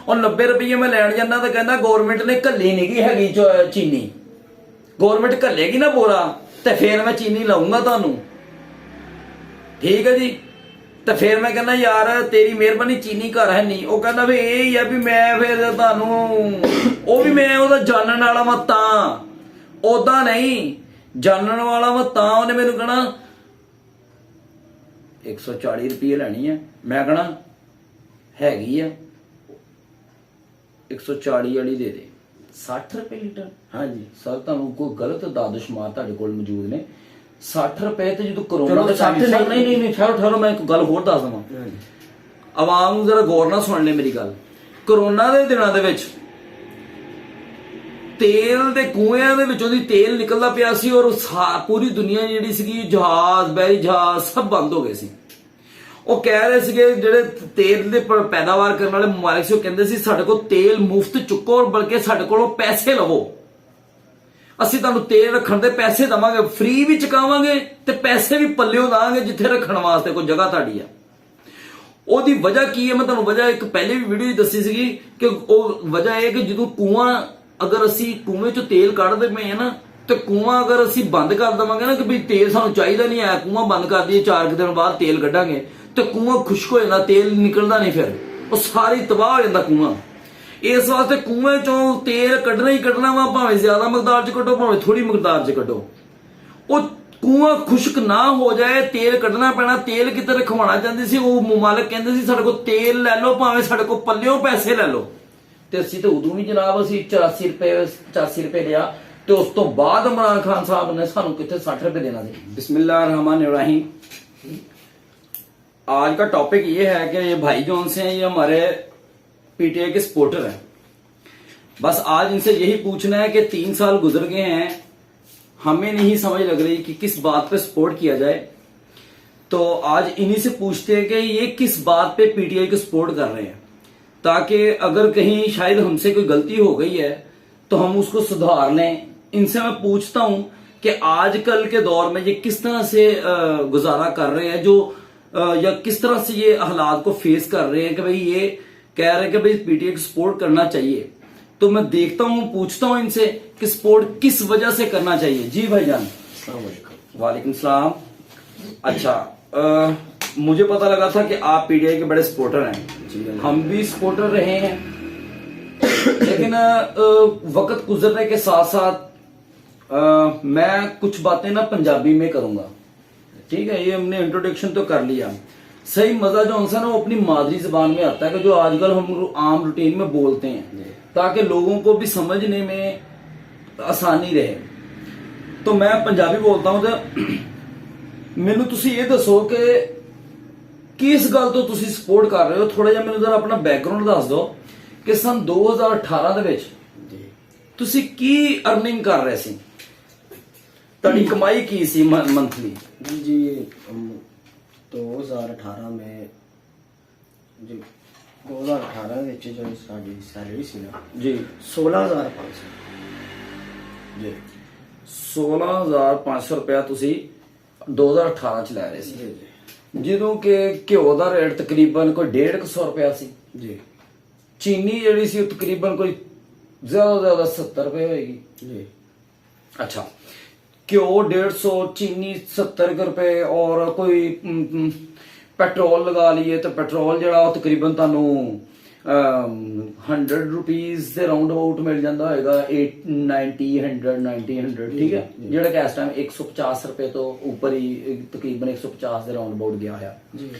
और 90 रुपये मैं लैन जाना तो कहना गौरमेंट ने घल्ली नहीं गी हैगी चीनी, गौरमेंट घल्लेगी ना बोरा तो फिर मैं चीनी लाऊंगा तुहानू, ठीक है जी। तो फिर मैं कहना यार तेरी मेहरबानी चीनी घर है नहीं, वो कहना भी यही है भी मैं फिर तुहानू वो भी मैं ओदा जानन वाला वा तां, ओदा नहीं जानन वाला वा तां उन्हें मैनू कहना 140 रुपये लैनी है, मैं कहना हैगी आ 140 वाली दे दे 60 रुपये लीटर। हाँ जी सर तुहानू कोई गलत दादशुमार तुहाडे कोल मौजूद ने 60 रुपए तो जो कोरोना नहीं ठहरो मैं एक गल होर दस दवां आवाम नूं जरा गौर नाल सुन ले मेरी गल। कोरोना दे दिनां दे विच तेल दे कुएं दे विचों दी तेल निकलदा पिया सी और पूरी दुनिया जिहड़ी सीगी जहाज बैरी जहाज सब बंद हो गए सी। वो कह रहे सीगे जिहड़े तेल दे पैदावार करने वाले मुमालिक सी, वो कहंदे सी साडे कोल तेल मुफ्त चुक्को और बल्कि साडे कोलों पैसे लवो, ਅਸੀਂ ਤੁਹਾਨੂੰ ਤੇਲ ਰੱਖਣ ਦੇ ਪੈਸੇ ਦਵਾਂਗੇ, ਫ੍ਰੀ ਵੀ ਚਕਾਵਾਂਗੇ ਤੇ ਪੈਸੇ ਵੀ ਪੱਲਿਓ ਦਾਂਗੇ ਜਿੱਥੇ ਰੱਖਣ ਵਾਸਤੇ ਕੋਈ ਜਗ੍ਹਾ ਤੁਹਾਡੀ ਆ। ਉਹਦੀ ਵਜ੍ਹਾ ਕੀ ਹੈ ਮੈਂ ਤੁਹਾਨੂੰ ਵਜ੍ਹਾ ਇੱਕ ਪਹਿਲੇ ਵੀ ਵੀਡੀਓ 'ਚ ਦੱਸੀ ਸੀਗੀ ਕਿ ਉਹ ਵਜ੍ਹਾ ਇਹ ਕਿ ਜਦੋਂ ਕੂਆਂ ਅਗਰ ਅਸੀਂ ਕੂਵੇਂ 'ਚੋਂ ਤੇਲ ਕੱਢਦੇ ਪਏ ਆ ਨਾ ਤੇ ਕੂਆਂ ਅਗਰ ਅਸੀਂ ਬੰਦ ਕਰ ਦਵਾਂਗੇ ਨਾ ਕਿ ਵੀ ਤੇਲ ਸਾਨੂੰ ਚਾਹੀਦਾ ਨਹੀਂ ਹੈ, ਕੂਆਂ ਬੰਦ ਕਰ ਦਈਏ 4 ਦਿਨ ਬਾਅਦ ਤੇਲ ਕੱਢਾਂਗੇ ਤੇ ਕੂਆਂ ਖੁਸ਼ਕ ਹੋ ਜਾਂਦਾ, ਤੇਲ ਨਿਕਲਦਾ ਨਹੀਂ, ਫਿਰ ਉਹ ਸਾਰੀ ਤਬਾਹ ਹੋ ਜਾਂਦਾ ਕੂਆਂ। इस वास्ते कुएं चों तेल कड्ढना ही कड्ढना वा, भावें ज्यादा मकदार च कड्ढो भावें थोड़ी मकदार च कड्ढो, वो कुआं खुश्क ना हो जाए तेल कड्ढना पैना। तेल किते रखवाना चाहते सी वो मुमालिक कहंदे सी साडे कोल तेल लै लो भावें साडे कोल पल्लियों पैसे लै लो, ते असीं ते उदों भी जनाब असीं 84 रुपए लिया ते उस तो बाद इमरान खान साहब ने सानू किथे 60 रुपए देना सी। बिस्मिल्लाहिर्रहमानिर्रहीम। आज का टॉपिक ये है कि ये भाई जौन से हैं ये हमारे पीटीआई के सपोर्टर हैं। बस आज इनसे यही पूछना है कि 3 साल गुजर गए हैं, हमें नहीं समझ लग रही कि किस बात पे सपोर्ट किया जाए, तो आज इन्हीं से पूछते हैं कि ये किस बात पे पीटीआई को सपोर्ट कर रहे हैं, ताकि अगर कहीं शायद हमसे कोई गलती हो गई है तो हम उसको सुधार लें। इनसे मैं पूछता हूं कि आजकल के दौर में ये किस तरह से गुजारा कर रहे हैं, जो या किस तरह से ये हालात को फेस कर रहे हैं कि भाई ये कह रहे हैं कि भाई पीटीआई को सपोर्ट करना चाहिए। तो मैं देखता हूं पूछता हूं इनसे कि सपोर्ट किस वजह से करना चाहिए। जी भाईजान वालेकुम सलाम। अच्छा मुझे पता लगा था कि आप पीटीआई के बड़े सपोर्टर हैं, हम भी सपोर्टर रहे हैं, लेकिन वक्त गुजरने के साथ साथ मैं कुछ बातें ना पंजाबी में करूंगा, ठीक है। ये हमने इंट्रोडक्शन तो कर लिया, सही मजा जो है ना वो अपनी मादरी जबान में आता है कि जो आजकल हम आम रूटीन में बोलते हैं, ताकि लोगों को भी समझने में आसानी रहे। तो मैं पंजाबी बोलता हूं तो मैनू तुसी ये दसो कि किस गल तो तुसी सपोर्ट कर रहे हो। थोड़ा जिहा मैनू जरा अपना बैकग्राउंड दस दो कि सन 2018 दे विच तुसी की अर्निंग कर रहे सी, तुहाडी कमाई की सी मंथली? जी 2018 में जी 2018 ਵਿੱਚ ਜੋ ਸਾਡੀ ਸੈਲਰੀ ਸੀ ਨਾ ਜੀ 16500 ਜੀ 16500 ਰੁਪਇਆ ਤੁਸੀਂ 2018 ਚ ਲੈ ਰਹੇ ਸੀ, ਜਦੋਂ ਕਿ ਘਿਓ ਦਾ ਰੇਟ ਤਕਰੀਬਨ ਕੋਈ 150 ਰੁਪਇਆ ਸੀ ਜੀ। ਚੀਨੀ ਜਿਹੜੀ ਸੀ ਉਹ ਤਕਰੀਬਨ ਕੋਈ ਜ਼ਿਆਦਾ ਤੋਂ ਜ਼ਿਆਦਾ 70 ਰੁਪਏ ਹੋਏਗੀ ਜੀ। अच्छा घ्यो 150, चीनी 70 रुपए और कोई पेट्रोल लगा लीए तो पेट्रोल जरा तकरीबन तुहानू 100 रुपीज के राउंड अबाउट मिल जाता होगा, 90 100 ठीक है, जेड़ा कि इस टाइम 150 रुपए तो ऊपर ही तकरीबन 150 के राउंड अबाउट गया है।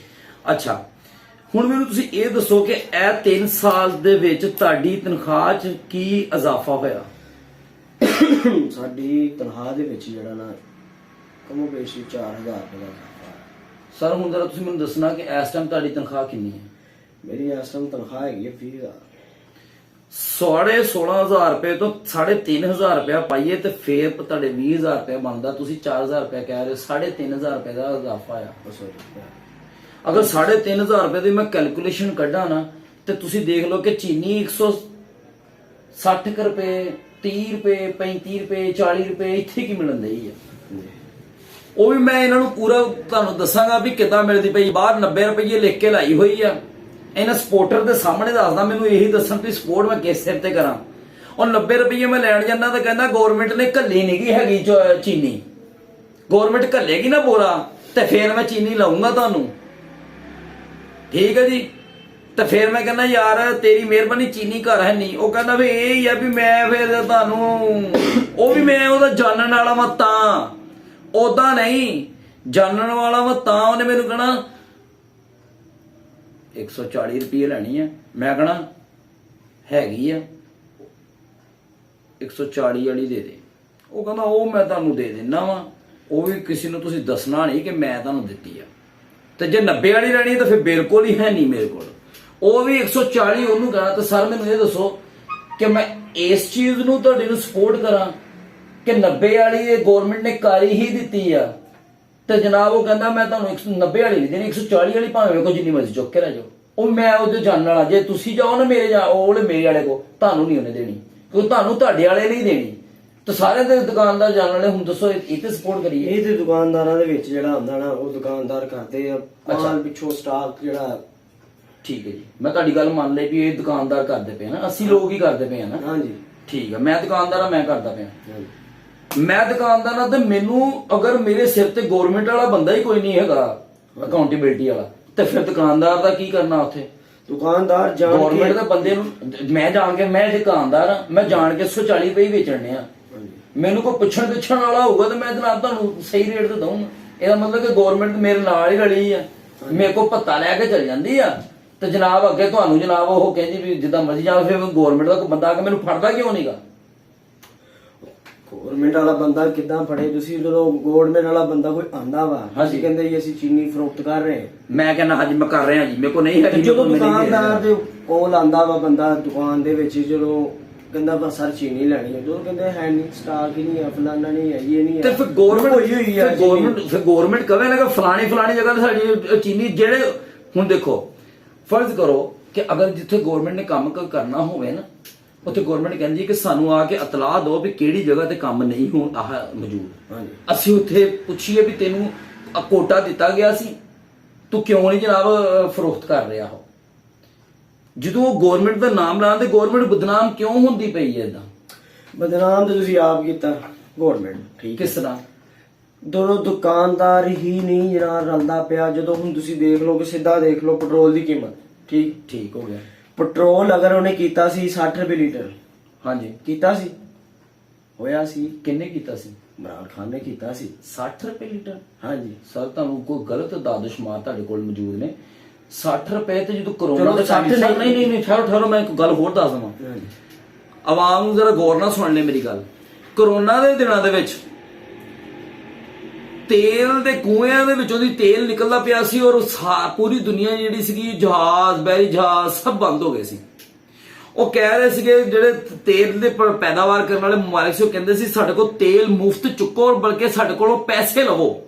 अच्छा हुण मैनूं तुसीं ये दसो कि ਇਹ 3 साल ਦੇ ਵਿੱਚ ਤੁਹਾਡੀ ਤਨਖਾਹ 'ਚ ਕੀ ਇਜ਼ਾਫਾ ਹੋਇਆ? ਸਾਡੀ ਤਨਖਾਹ ਦੇ ਵਿੱਚ ਜਿਹੜਾ ਨਾ ਕਮੋ ਬੇਸ਼ੀ 4000 ਰੁਪਏ ਦਾ ਇਜ਼ਾਫਾ ਹੈ। ਸਰ ਹੁਣ ਜਰਾ ਤੁਸੀਂ ਮੈਨੂੰ ਦੱਸਣਾ ਕਿ ਇਸ ਟਾਈਮ ਤੁਹਾਡੀ ਤਨਖਾਹ ਕਿੰਨੀ ਹੈ? ਮੇਰੀ ਇਸ ਟਾਈਮ ਤਨਖਾਹ ਹੈਗੀ ਹੈ 20000। 16,500 ਰੁਪਏ ਤੋਂ 3,500 ਰੁਪਇਆ ਪਾਈਏ ਤੇ ਫੇਰ ਤੁਹਾਡੇ 20,000 ਰੁਪਏ ਬਣਦਾ, ਤੁਸੀਂ 4,000 ਰੁਪਏ ਕਹਿ ਰਹੇ ਹੋ, 3,500 ਰੁਪਏ ਦਾ ਇਜ਼ਾਫਾ ਆ। अगर 3,500 रुपए की मैं कैलकुलेशन कड्ढा ना तो तुसी देख लो कि चीनी 160 रुपए 30 रुपए 35 रुपए 40 रुपए इत्थे की मिलन दी है। वो भी मैं इन्हों पूरा तुहानू दसांगा भी किदां मिलदी पई। बाहर 90 रुपये लिख के लाई हुई है ਇਹਨਾਂ ਸਪੋਰਟਰ ਦੇ ਸਾਹਮਣੇ ਦੱਸਦਾ, ਮੈਨੂੰ ਇਹੀ ਦੱਸਣ ਵੀ ਸਪੋਰਟ ਮੈਂ ਕਿਸ ਸਿਰ ਤੇ ਕਰਾਂ। ਉਹ 90 ਰੁਪਏ ਮੈਂ ਲੈਣ ਜਾਂਦਾ ਤਾਂ ਕਹਿੰਦਾ ਗਵਰਨਮੈਂਟ ਨੇ ਘੱਲੀ ਨਹੀਂ ਗਈ ਹੈਗੀ ਚੀਨੀ, ਗਵਰਨਮੈਂਟ ਘੱਲੇਗੀ ਨਾ ਬੋਰਾ ਤੇ ਫੇਰ ਮੈਂ ਚੀਨੀ ਲਾਉਂਗਾ ਤੁਹਾਨੂੰ, ਠੀਕ ਹੈ ਜੀ। ਤੇ ਫਿਰ ਮੈਂ ਕਹਿੰਦਾ ਯਾਰ ਤੇਰੀ ਮਿਹਰਬਾਨੀ ਚੀਨੀ ਘਰ ਹੈ ਨਹੀਂ। ਉਹ ਕਹਿੰਦਾ ਵੀ ਇਹ ਹੀ ਆ ਵੀ ਮੈਂ ਫਿਰ ਤੁਹਾਨੂੰ, ਉਹ ਵੀ ਮੈਂ ਉਹਦਾ ਜਾਣਨ ਵਾਲਾ ਵਾ ਤਾਂ, ਉਦਾਂ ਨਹੀਂ ਜਾਣਨ ਵਾਲਾ ਵਾ ਤਾਂ ਉਹਨੇ ਮੈਨੂੰ ਕਹਿਣਾ 140 ਰੁਪਏ ਲੈਣੀ ਆ। ਮੈਂ ਕਹਣਾ ਹੈਗੀ ਆ 140 ਵਾਲੀ ਦੇ ਦੇ। ਉਹ ਕਹਿੰਦਾ ਉਹ ਮੈਂ ਤੁਹਾਨੂੰ ਦੇ ਦਿੰਦਾ ਵਾ, ਉਹ ਵੀ ਕਿਸੇ ਨੂੰ ਤੁਸੀਂ ਦੱਸਣਾ ਨਹੀਂ ਕਿ ਮੈਂ ਤੁਹਾਨੂੰ ਦਿੱਤੀ ਆ। ਤੇ ਜੇ 90 ਵਾਲੀ ਲੈਣੀ ਤਾਂ ਫਿਰ ਬਿਲਕੁਲ ਹੀ ਹੈ ਨਹੀਂ ਮੇਰੇ ਕੋਲ। ਉਹ ਵੀ 140 ਉਹਨੂੰ ਕਹਣਾ। ਤਾਂ ਸਰ ਮੈਨੂੰ ਇਹ ਦੱਸੋ ਕਿ ਮੈਂ ਇਸ ਚੀਜ਼ ਨੂੰ ਤੁਹਾਡੇ ਨੂੰ ਸਪੋਰਟ ਕਰਾਂ ਕਿ 90 ਵਾਲੀ ਇਹ ਗਵਰਨਮੈਂਟ ਨੇ ਕਰ ਹੀ ਦਿੱਤੀ ਆ। ਤੇ ਜਨਾਬ ਉਹ ਕਹਿੰਦਾ ਮੈਂ ਤੁਹਾਨੂੰ 190 ਵਾਲੀ ਨਹੀਂ ਦੇਣੀ, 140 ਵਾਲੀ ਭਾਵੇਂ ਕੋਈ ਜਿੰਨੀ ਮਰਜ਼ੀ ਚੁੱਕ ਕੇ ਲੈ ਜਾਓ। ਉਹ ਮੈਂ ਉਹਦੇ ਜਾਣਨ ਵਾਲਾ, ਜੇ ਤੁਸੀਂ ਜਾਓ ਨਾ ਮੇਰੇ ਉਹ ਮੇਰੇ ਵਾਲੇ ਕੋ, ਤੁਹਾਨੂੰ ਨਹੀਂ ਉਹਨੇ ਦੇਣੀ, ਕਿਉਂਕਿ ਤੁਹਾਨੂੰ ਤੁਹਾਡੇ ਵਾਲੇ ਨਹੀਂ ਦੇਣੀ। ਤੇ ਸਾਰੇ ਦੇ ਦੁਕਾਨਦਾਰ ਜਾਣਨ ਵਾਲੇ, ਹੁਣ ਦੱਸੋ ਇਹ ਤੇ ਸਪੋਰਟ ਕਰੀਏ। ਇਹ ਤੇ ਦੁਕਾਨਦਾਰਾਂ ਦੇ ਵਿੱਚ ਜਿਹੜਾ ਹੁੰਦਾ ਨਾ, ਉਹ ਦੁਕਾਨਦਾਰ ਕਰਦੇ ਆ ਮਾਲ ਪਿੱਛੋਂ ਸਟਾਕ ਜਿਹੜਾ। ਠੀਕ ਹੈ ਜੀ, ਮੈਂ ਤੁਹਾਡੀ ਗੱਲ ਮੰਨ ਲਈ ਵੀ ਇਹ ਦੁਕਾਨਦਾਰ ਕਰਦੇ ਪਏ ਨਾ, ਅਸੀਂ ਲੋਕ ਹੀ ਕਰਦੇ ਪਏ ਆ ਨਾ। ਹਾਂਜੀ ਠੀਕ ਹੈ, ਮੈਂ ਦੁਕਾਨਦਾਰ ਆ, ਮੈਂ ਕਰਦਾ ਪਿਆ। ਮੈਂ ਦੁਕਾਨਦਾਰ ਆ ਤੇ ਮੈਨੂੰ ਅਗਰ ਮੇਰੇ ਸਿਰ ਤੇ ਗਵਰਨਮੈਂਟ ਵਾਲਾ ਬੰਦਾ ਹੀ ਕੋਈ ਨਹੀਂ ਹੈਗਾ ਅਕਾਊਂਟੇਬਿਲਟੀ ਵਾਲਾ, ਤੇ ਫਿਰ ਦੁਕਾਨਦਾਰ ਦਾ ਕੀ ਕਰਨਾ ਉੱਥੇ? ਦੁਕਾਨਦਾਰ ਜਾਣ ਗਵਰਨਮੈਂਟ ਦੇ ਬੰਦੇ ਨੂੰ ਮੈਂ ਜਾਣ ਕੇ, ਮੈਂ ਦੁਕਾਨਦਾਰ ਆ, ਮੈਂ ਜਾਣ ਕੇ 140 ਰੁਪਏ ਵੇਚਣੇ ਆ। ਮੈਨੂੰ ਕੋਈ ਪੁੱਛਣ ਵਾਲਾ ਹੋਊਗਾ ਤਾਂ ਮੈਂ ਜਨਾਬ ਤੁਹਾਨੂੰ ਸਹੀ ਰੇਟ ਤੇ ਦਊਂਗਾ। ਇਹਦਾ ਮਤਲਬ ਕਿ ਗਵਰਨਮੈਂਟ ਮੇਰੇ ਨਾਲ ਹੀ ਰਲੀ ਆ, ਮੇਰੇ ਕੋਲ ਭੱਤਾ ਲੈ ਕੇ ਚਲ ਜਾਂਦੀ ਆ। ਤੇ ਜਨਾਬ ਅੱਗੇ ਤੁਹਾਨੂੰ ਜਨਾਬ ਉਹ ਕਹਿੰਦੀ ਵੀ ਜਿੱਦਾਂ ਮਰਜ਼ੀ ਜਾ, ਫਿਰ ਗਵਰਨਮੈਂਟ ਦਾ ਕੋਈ ਬੰਦਾ ਆ ਕੇ ਮੈਨੂੰ ਫੜਦਾ ਕਿਉਂ ਨਹੀਂਗਾ? ਗਵਰਨਮੈਂਟ ਵਾਲਾ ਬੰਦਾ ਕਿੱਦਾਂ ਫੜੇ ਤੁਸੀਂ? ਜਦੋਂ ਗਵਰਨਮੈਂਟ ਵਾਲਾ ਬੰਦਾ ਕੋਈ ਆਂਦਾ ਵਾ, ਅਸੀਂ ਕਹਿੰਦੇ ਜੀ ਅਸੀਂ ਚੀਨੀ ਫਰੋਖਤ ਕਰ ਰਹੇ ਹਾਂ, ਮੈਂ ਕਹਿੰਦਾ ਹਾਂਜੀ ਮੈਂ ਕਰ ਰਿਹਾ ਜੀ, ਮੇਰੇ ਕੋਲ ਨਹੀਂ ਹੈ। ਜਦੋਂ ਦੁਕਾਨਦਾਰ ਦੇ ਕੋਲ ਆਂਦਾ ਵਾ ਬੰਦਾ ਦੁਕਾਨ ਦੇ ਵਿੱਚ, ਜਦੋਂ ਕਹਿੰਦਾ ਬਸ ਸਰ ਚੀਨੀ ਲੈਣੀ ਹੈ, ਜਦੋਂ ਕਹਿੰਦੇ ਹੈ ਨਹੀਂ, ਸਟਾਕ ਹੀ ਨਹੀਂ ਹੈ, ਫਲਾਨਾ ਨਹੀਂ ਹੈ, ਇਹ ਨਹੀਂ ਹੈ, ਤੇ ਫਿਰ ਗਵਰਨਮੈਂਟ ਕਵੇ ਨਾ ਕਿ ਫਲਾਣੀ ਜਗ੍ਹਾ ਤੇ ਸਾਡੀ ਚੀਨੀ, ਜਿਹੜੇ ਹੁਣ ਦੇਖੋ ਫਰਜ਼ ਕਰੋ ਕਿ ਅਗਰ ਜਿੱਥੇ ਗਵਰਨਮੈਂਟ ਨੇ ਕੰਮ ਕਰਨਾ ਹੋਵੇ ਨਾ, ਉੱਥੇ ਗਵਰਨਮੈਂਟ ਕਹਿੰਦੀ ਹੈ ਕਿ ਸਾਨੂੰ ਆ ਕੇ ਇਤਲਾਹ ਦਿਓ ਵੀ ਕਿਹੜੀ ਜਗ੍ਹਾ ਤੇ ਕੰਮ ਨਹੀਂ ਹੁਣ ਆਹ ਮੌਜੂਦ। ਅਸੀਂ ਉੱਥੇ ਪੁੱਛੀਏ ਵੀ ਤੈਨੂੰ ਕੋਟਾ ਦਿੱਤਾ ਗਿਆ ਸੀ, ਤੂੰ ਕਿਉਂ ਨਹੀਂ ਜਨਾਬ ਫਰੋਖਤ ਕਰ ਰਿਹਾ ਹੋ? ਜਦੋਂ ਉਹ ਗਵਰਨਮੈਂਟ ਦਾ ਨਾਮ ਲਾਉਂਦੇ, ਗਵਰਨਮੈਂਟ ਬਦਨਾਮ ਕਿਉਂ ਹੁੰਦੀ ਪਈ ਹੈ? ਇਦਾਂ ਬਦਨਾਮ ਤਾਂ ਤੁਸੀਂ ਆਪ ਕੀਤਾ ਗਵਰਨਮੈਂਟ, ਠੀਕ ਕਿਸ ਤਰ੍ਹਾਂ? ਦੋਨੋਂ ਦੁਕਾਨਦਾਰ ਹੀ ਨਹੀਂ ਜਿਹੜਾ ਰਲਦਾ ਪਿਆ। ਜਦੋਂ ਹੁਣ ਤੁਸੀਂ ਦੇਖ ਲਓ ਕਿ ਸਿੱਧਾ ਦੇਖ ਲਓ ਪੈਟਰੋਲ ਦੀ ਕੀਮਤ, ਠੀਕ ਹੋ ਗਿਆ। ਪੈਟਰੋਲ ਅਗਰ ਉਹਨੇ ਕੀਤਾ ਸੀ 60 ਰੁਪਏ ਲੀਟਰ, ਹਾਂਜੀ ਕੀਤਾ ਸੀ, ਹੋਇਆ ਸੀ, ਕਿੰਨੇ ਕੀਤਾ ਸੀ? ਇਮਰਾਨ ਖਾਨ ਨੇ ਕੀਤਾ ਸੀ 60 ਰੁਪਏ ਲੀਟਰ। ਹਾਂਜੀ ਸਰ ਤੁਹਾਨੂੰ ਕੋਈ ਗਲਤ ਦਾਦਸ਼ਮਾਰ ਤੁਹਾਡੇ ਕੋਲ ਮੌਜੂਦ ਨੇ। 60 ਰੁਪਏ ਤੇ ਜਦੋਂ ਕਰੋਨਾ ਚਲੋ ਦੇ 60 ਨਹੀਂ ਠਹਿਰੋ ਮੈਂ ਇੱਕ ਗੱਲ ਹੋਰ ਦੱਸ ਦਵਾਂ ਆਵਾਮ ਨੂੰ, ਜ਼ਰਾ ਗੌਰ ਨਾਲ ਸੁਣ ਲੈ ਮੇਰੀ ਗੱਲ। ਕਰੋਨਾ ਦੇ ਦਿਨਾਂ ਦੇ ਵਿੱਚ ਤੇਲ ਦੇ ਕੂਇਆਂ ਦੇ ਵਿੱਚੋਂ ਦੀ ਤੇਲ ਨਿਕਲਦਾ ਪਿਆ ਸੀ, ਔਰ ਪੂਰੀ ਦੁਨੀਆ ਜਿਹੜੀ ਸੀਗੀ, ਜਹਾਜ਼ ਬੈਰੀ ਜਹਾਜ਼ ਸਭ ਬੰਦ ਹੋ ਗਏ ਸੀ। ਉਹ ਕਹਿ ਰਹੇ ਸੀਗੇ ਜਿਹੜੇ ਤੇਲ ਦੇ ਪੈਦਾਵਾਰ ਕਰਨ ਵਾਲੇ ਮੁਮਾਲਿਕ ਸੀ, ਉਹ ਕਹਿੰਦੇ ਸੀ ਸਾਡੇ ਕੋਲ ਤੇਲ ਮੁਫਤ ਚੁੱਕੋ, ਔਰ ਬਲਕਿ ਸਾਡੇ ਕੋਲੋਂ ਪੈਸੇ ਲਵੋ,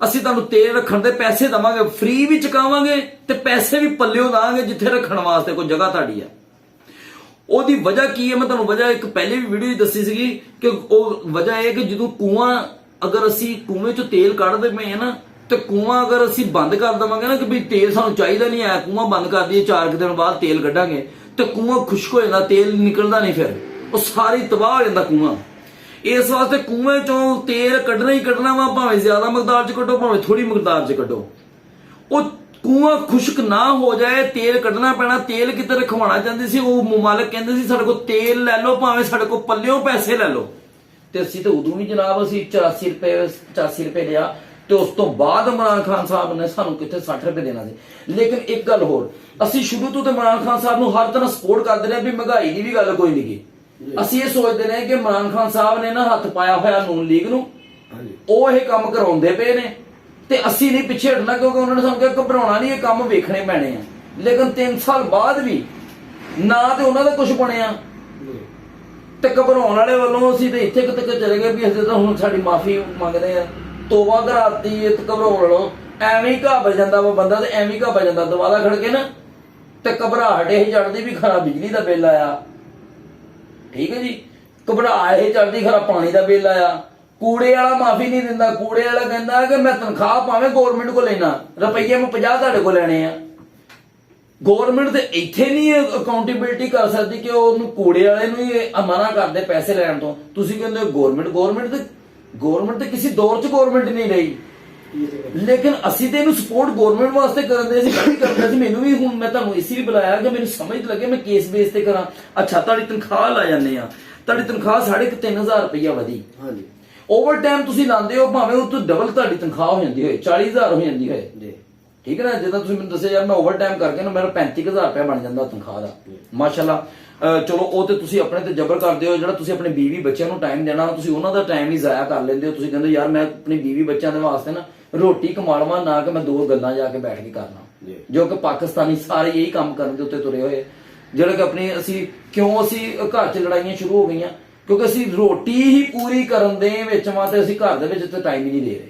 ਅਸੀਂ ਤੁਹਾਨੂੰ ਤੇਲ ਰੱਖਣ ਦੇ ਪੈਸੇ ਦਵਾਂਗੇ, ਫ੍ਰੀ ਵੀ ਚੁਕਾਵਾਂਗੇ ਤੇ ਪੈਸੇ ਵੀ ਪੱਲਿਓ ਦਾਂਗੇ ਜਿੱਥੇ ਰੱਖਣ ਵਾਸਤੇ ਕੋਈ ਜਗ੍ਹਾ ਤੁਹਾਡੀ ਆ। ਉਹਦੀ ਵਜ੍ਹਾ ਕੀ ਹੈ? ਮੈਂ ਤੁਹਾਨੂੰ ਵਜ੍ਹਾ ਇੱਕ ਪਹਿਲੇ ਵੀ ਵੀਡੀਓ ਦੱਸੀ ਸੀਗੀ ਕਿ ਉਹ ਵਜ੍ਹਾ ਇਹ ਕਿ ਜਦੋਂ ਕੂਆਂ, ਅਗਰ ਅਸੀਂ ਕੂਵੇਂ ਚੋਂ ਤੇਲ ਕੱਢਦੇ ਪਏ ਆ ਨਾ, ਤੇ ਕੂਆਂ ਅਗਰ ਅਸੀਂ ਬੰਦ ਕਰ ਦੇਵਾਂਗੇ ਨਾ ਕਿ ਵੀ ਤੇਲ ਸਾਨੂੰ ਚਾਹੀਦਾ ਨਹੀਂ ਆਇਆ, ਕੂਆਂ ਬੰਦ ਕਰ ਦਈਏ, 4 ਦਿਨ ਬਾਅਦ ਤੇਲ ਕੱਢਾਂਗੇ, ਤੇ ਕੂਆਂ ਖੁਸ਼ਕ ਹੋ ਜਾਂਦਾ, ਤੇਲ ਨਿਕਲਦਾ ਨਹੀਂ, ਫਿਰ ਉਹ ਸਾਰੀ ਤਬਾਹ ਹੋ ਜਾਂਦਾ ਕੂਆਂ। ਇਸ ਵਾਸਤੇ ਕੂਵੇਂ ਚੋਂ ਤੇਲ ਕੱਢਣਾ ਹੀ ਕੱਢਣਾ ਵਾ, ਭਾਵੇਂ ਜ਼ਿਆਦਾ ਮਿਕਦਾਰ 'ਚ ਕੱਢੋ ਭਾਵੇਂ ਥੋੜੀ ਮਿਕਦਾਰ 'ਚ ਕੱਢੋ। ਉਹ ਕੂਆਂ ਖੁਸ਼ਕ ਨਾ ਹੋ ਜਾਏ, ਤੇਲ ਕੱਢਣਾ ਪੈਣਾ। ਤੇਲ ਕਿਤੇ ਰਖਵਾਉਣਾ ਚਾਹੁੰਦੇ ਸੀ, ਉਹ ਮੁਮਾਲਕ ਕਹਿੰਦੇ ਸੀ ਸਾਡੇ ਕੋਲ ਤੇਲ ਲੈ ਲਓ, ਭਾਵੇਂ ਸਾਡੇ ਕੋਲ ਪੱਲਿਓਂ ਪੈਸੇ ਲੈ ਲਓ। ਤੇ ਅਸੀਂ ਤਾਂ ਉਦੋਂ ਵੀ ਜਨਾਬ ਅਸੀਂ 85 ਰੁਪਏ ਲਿਆ, ਤੇ ਉਸ ਤੋਂ ਬਾਅਦ ਇਮਰਾਨ ਖਾਨ ਸਾਹਿਬ ਨੇ ਸਾਨੂੰ ਕਿੱਥੇ 60 ਰੁਪਏ ਦੇਣਾ ਸੀ। ਲੇਕਿਨ ਇੱਕ ਗੱਲ ਹੋਰ, ਅਸੀਂ ਸ਼ੁਰੂ ਤੋਂ ਤੇ ਇਮਰਾਨ ਖਾਨ ਸਾਹਿਬ ਨੂੰ ਹਰ ਤਰ੍ਹਾਂ ਸਪੋਰਟ ਕਰਦੇ ਰਹੇ ਵੀ ਮਹਿੰਗਾਈ ਦੀ ਵੀ ਗੱਲ ਕੋਈ ਨਹੀਂ ਗੀ। ਅਸੀਂ ਇਹ ਸੋਚਦੇ ਰਹੇ ਕਿ ਇਮਰਾਨ ਖਾਨ ਸਾਹਿਬ ਨੇ ਨਾ ਹੱਥ ਪਾਇਆ ਹੋਇਆ ਨੂਨ ਲੀਗ ਨੂੰ, ਉਹ ਇਹ ਕੰਮ ਕਰਾਉਂਦੇ ਪਏ ਨੇ, ਤੇ ਅਸੀਂ ਨਹੀਂ ਪਿੱਛੇ ਹਟਣਾ, ਕਿਉਂਕਿ ਉਹਨਾਂ ਨੇ ਸਾਨੂੰ ਕਿਹਾ ਘਬਰਾਉਣਾ ਨਹੀਂ, ਇਹ ਕੰਮ ਵੇਖਣੇ ਪੈਣੇ ਆ। ਲੇਕਿਨ 3 ਸਾਲ ਬਾਅਦ ਵੀ ਨਾ ਤੇ ਉਹਨਾਂ ਦਾ ਕੁਝ ਬਣਿਆ, ਤੇ ਘਬਰਾਉਣ ਵਾਲੇ ਵੱਲੋਂ ਅਸੀਂ ਤੇ ਇੱਥੇ ਕਿਤੇ ਚਲੇ ਗਏ ਵੀ ਅਸੀਂ ਤਾਂ ਹੁਣ ਸਾਡੀ ਮਾਫੀ ਮੰਗਦੇ ਆ, ਤੋਬਾ ਕਰਾਤੀ। ਤੇ ਘਬਰਾਉਣ ਵਾਲੋਂ ਐਵੇਂ ਹੀ ਘਾਬਰ ਜਾਂਦਾ ਵਾ ਬੰਦਾ, ਤੇ ਐਵੇਂ ਹੀ ਘਾਬਰ ਜਾਂਦਾ ਦੁਬਾਰਾ ਖੜ ਕੇ ਨਾ, ਤੇ ਘਬਰਾਹਟ ਇਹ ਚੜਦੀ ਵੀ ਖਰਾ ਬਿਜਲੀ ਦਾ ਬਿੱਲ ਆਇਆ, ਠੀਕ ਹੈ ਜੀ, ਘਬਰਾਹਟ ਇਹ ਚੜਦੀ ਖਰਾ ਪਾਣੀ ਦਾ ਬਿੱਲ ਆਇਆ। ਕੂੜੇ ਵਾਲਾ ਮਾਫੀ ਨਹੀਂ ਦਿੰਦਾ, ਕੂੜੇ ਵਾਲਾ ਕਹਿੰਦਾ ਕਿ ਮੈਂ ਤਨਖਾਹ ਭਾਵੇਂ ਗਵਰਨਮੈਂਟ ਕੋਲ ਲੈਣਾ, ਰੁਪਈਏ ਮੈਂ 50 ਤੁਹਾਡੇ ਕੋਲ ਲੈਣੇ ਆ। ਗਵਰਨਮੈਂਟ ਤੇ ਇੱਥੇ ਨਹੀਂ ਅਕਾਊਂਟੇਬਿਲਟੀ ਕਰ ਸਕਦੀ ਕਿ ਉਹਨੂੰ ਕੂੜੇ ਵਾਲੇ ਨੂੰ ਹੀ ਮਨਾ ਕਰਦੇ ਪੈਸੇ ਲੈਣ ਤੋਂ। ਤੁਸੀਂ ਕਹਿੰਦੇ ਹੋ ਗਵਰਨਮੈਂਟ ਤੇ ਕਿਸੇ ਦੌਰ 'ਚ ਗਵਰਨਮੈਂਟ ਨਹੀਂ ਰਹੀ, ਲੇਕਿਨ ਅਸੀਂ ਤੇ ਇਹਨੂੰ ਸਪੋਰਟ ਗਵਰਨਮੈਂਟ ਵਾਸਤੇ ਕਰਦੇ ਅਸੀਂ ਕੀ ਕਰਦੇ ਸੀ। ਮੈਨੂੰ ਵੀ ਹੁਣ ਮੈਂ ਤੁਹਾਨੂੰ ਇਸੇ ਲਈ ਬੁਲਾਇਆ ਕਿ ਮੈਨੂੰ ਸਮਝ ਲੱਗੇ ਮੈਂ ਕੇਸ ਬੇਸ ਤੇ ਕਰਾਂ। ਅੱਛਾ ਤੁਹਾਡੀ ਤਨਖਾਹ ਲਾ ਜਾਂਦੇ ਆ, ਤੁਹਾਡੀ ਤਨਖਾਹ 3,500 ਰੁਪਇਆ ਵਧੀ, ਹਾਂਜੀ ਓਵਰ ਟਾਈਮ ਤੁਸੀਂ ਲਾਉਂਦੇ ਹੋ, ਭਾਵੇਂ ਉਹ ਤੋਂ ਡਬਲ ਤੁਹਾਡੀ ਤਨਖਾਹ ਹੋ ਜਾਂਦੀ ਹੋਏ, 40,000 ਹੋ ਜਾਂਦੀ ਹੋਏ, ਜੀ ਠੀਕ ਹੈ ਨਾ। ਜਿੱਦਾਂ ਤੁਸੀਂ ਮੈਨੂੰ ਦੱਸਿਆ ਯਾਰ ਮੈਂ ਓਵਰ ਟਾਈਮ ਕਰਕੇ ਨਾ ਮੇਰਾ 35,000 ਰੁਪਇਆ ਬਣ ਜਾਂਦਾ ਤਨਖਾਹ ਦਾ, ਮਾਸ਼ਾਅੱਲਾ। ਚਲੋ ਉਹ ਤੇ ਤੁਸੀਂ ਆਪਣੇ ਤੇ ਜ਼ਬਰ ਕਰਦੇ ਹੋ, ਜਿਹੜਾ ਤੁਸੀਂ ਆਪਣੇ ਬੀਵੀ ਬੱਚਿਆਂ ਨੂੰ ਟਾਈਮ ਦੇਣਾ ਤੁਸੀਂ ਉਹਨਾਂ ਦਾ ਟਾਈਮ ਹੀ ਜ਼ਾਇਆ ਕਰ ਲੈਂਦੇ ਹੋ। ਤੁਸੀਂ ਕਹਿੰਦੇ ਯਾਰ ਮੈਂ ਆਪਣੀ ਬੀਵੀ ਬੱਚਿਆਂ ਦੇ ਵਾਸਤੇ ਨਾ ਰੋਟੀ ਕਮਾ ਲਵਾਂ, ਨਾ ਕਿ ਮੈਂ ਦੋ ਗੱਲਾਂ ਜਾ ਕੇ ਬੈਠ ਕੇ ਕਰਨਾ, ਜੋ ਕਿ ਪਾਕਿਸਤਾਨੀ ਸਾਰੇ ਇਹੀ ਕੰਮ ਕਰਨ ਦੇ ਉੱਤੇ ਤੁਰੇ ਹੋਏ, ਜਿਹੜੇ ਕਿ ਆਪਣੀ ਅਸੀਂ ਘਰ 'ਚ ਲੜਾਈਆਂ ਸ਼ੁਰੂ ਹੋ ਗਈਆਂ ਕਿਉਂਕਿ ਅਸੀਂ ਰੋਟੀ ਹੀ ਪੂਰੀ ਕਰਨ ਦੇ ਵਿੱਚ ਵਾਂ ਤੇ ਅਸੀਂ ਘਰ ਦੇ ਵਿੱਚ ਤੇ ਟਾਈਮ ਹੀ ਨਹੀਂ ਦੇ ਰਹੇ।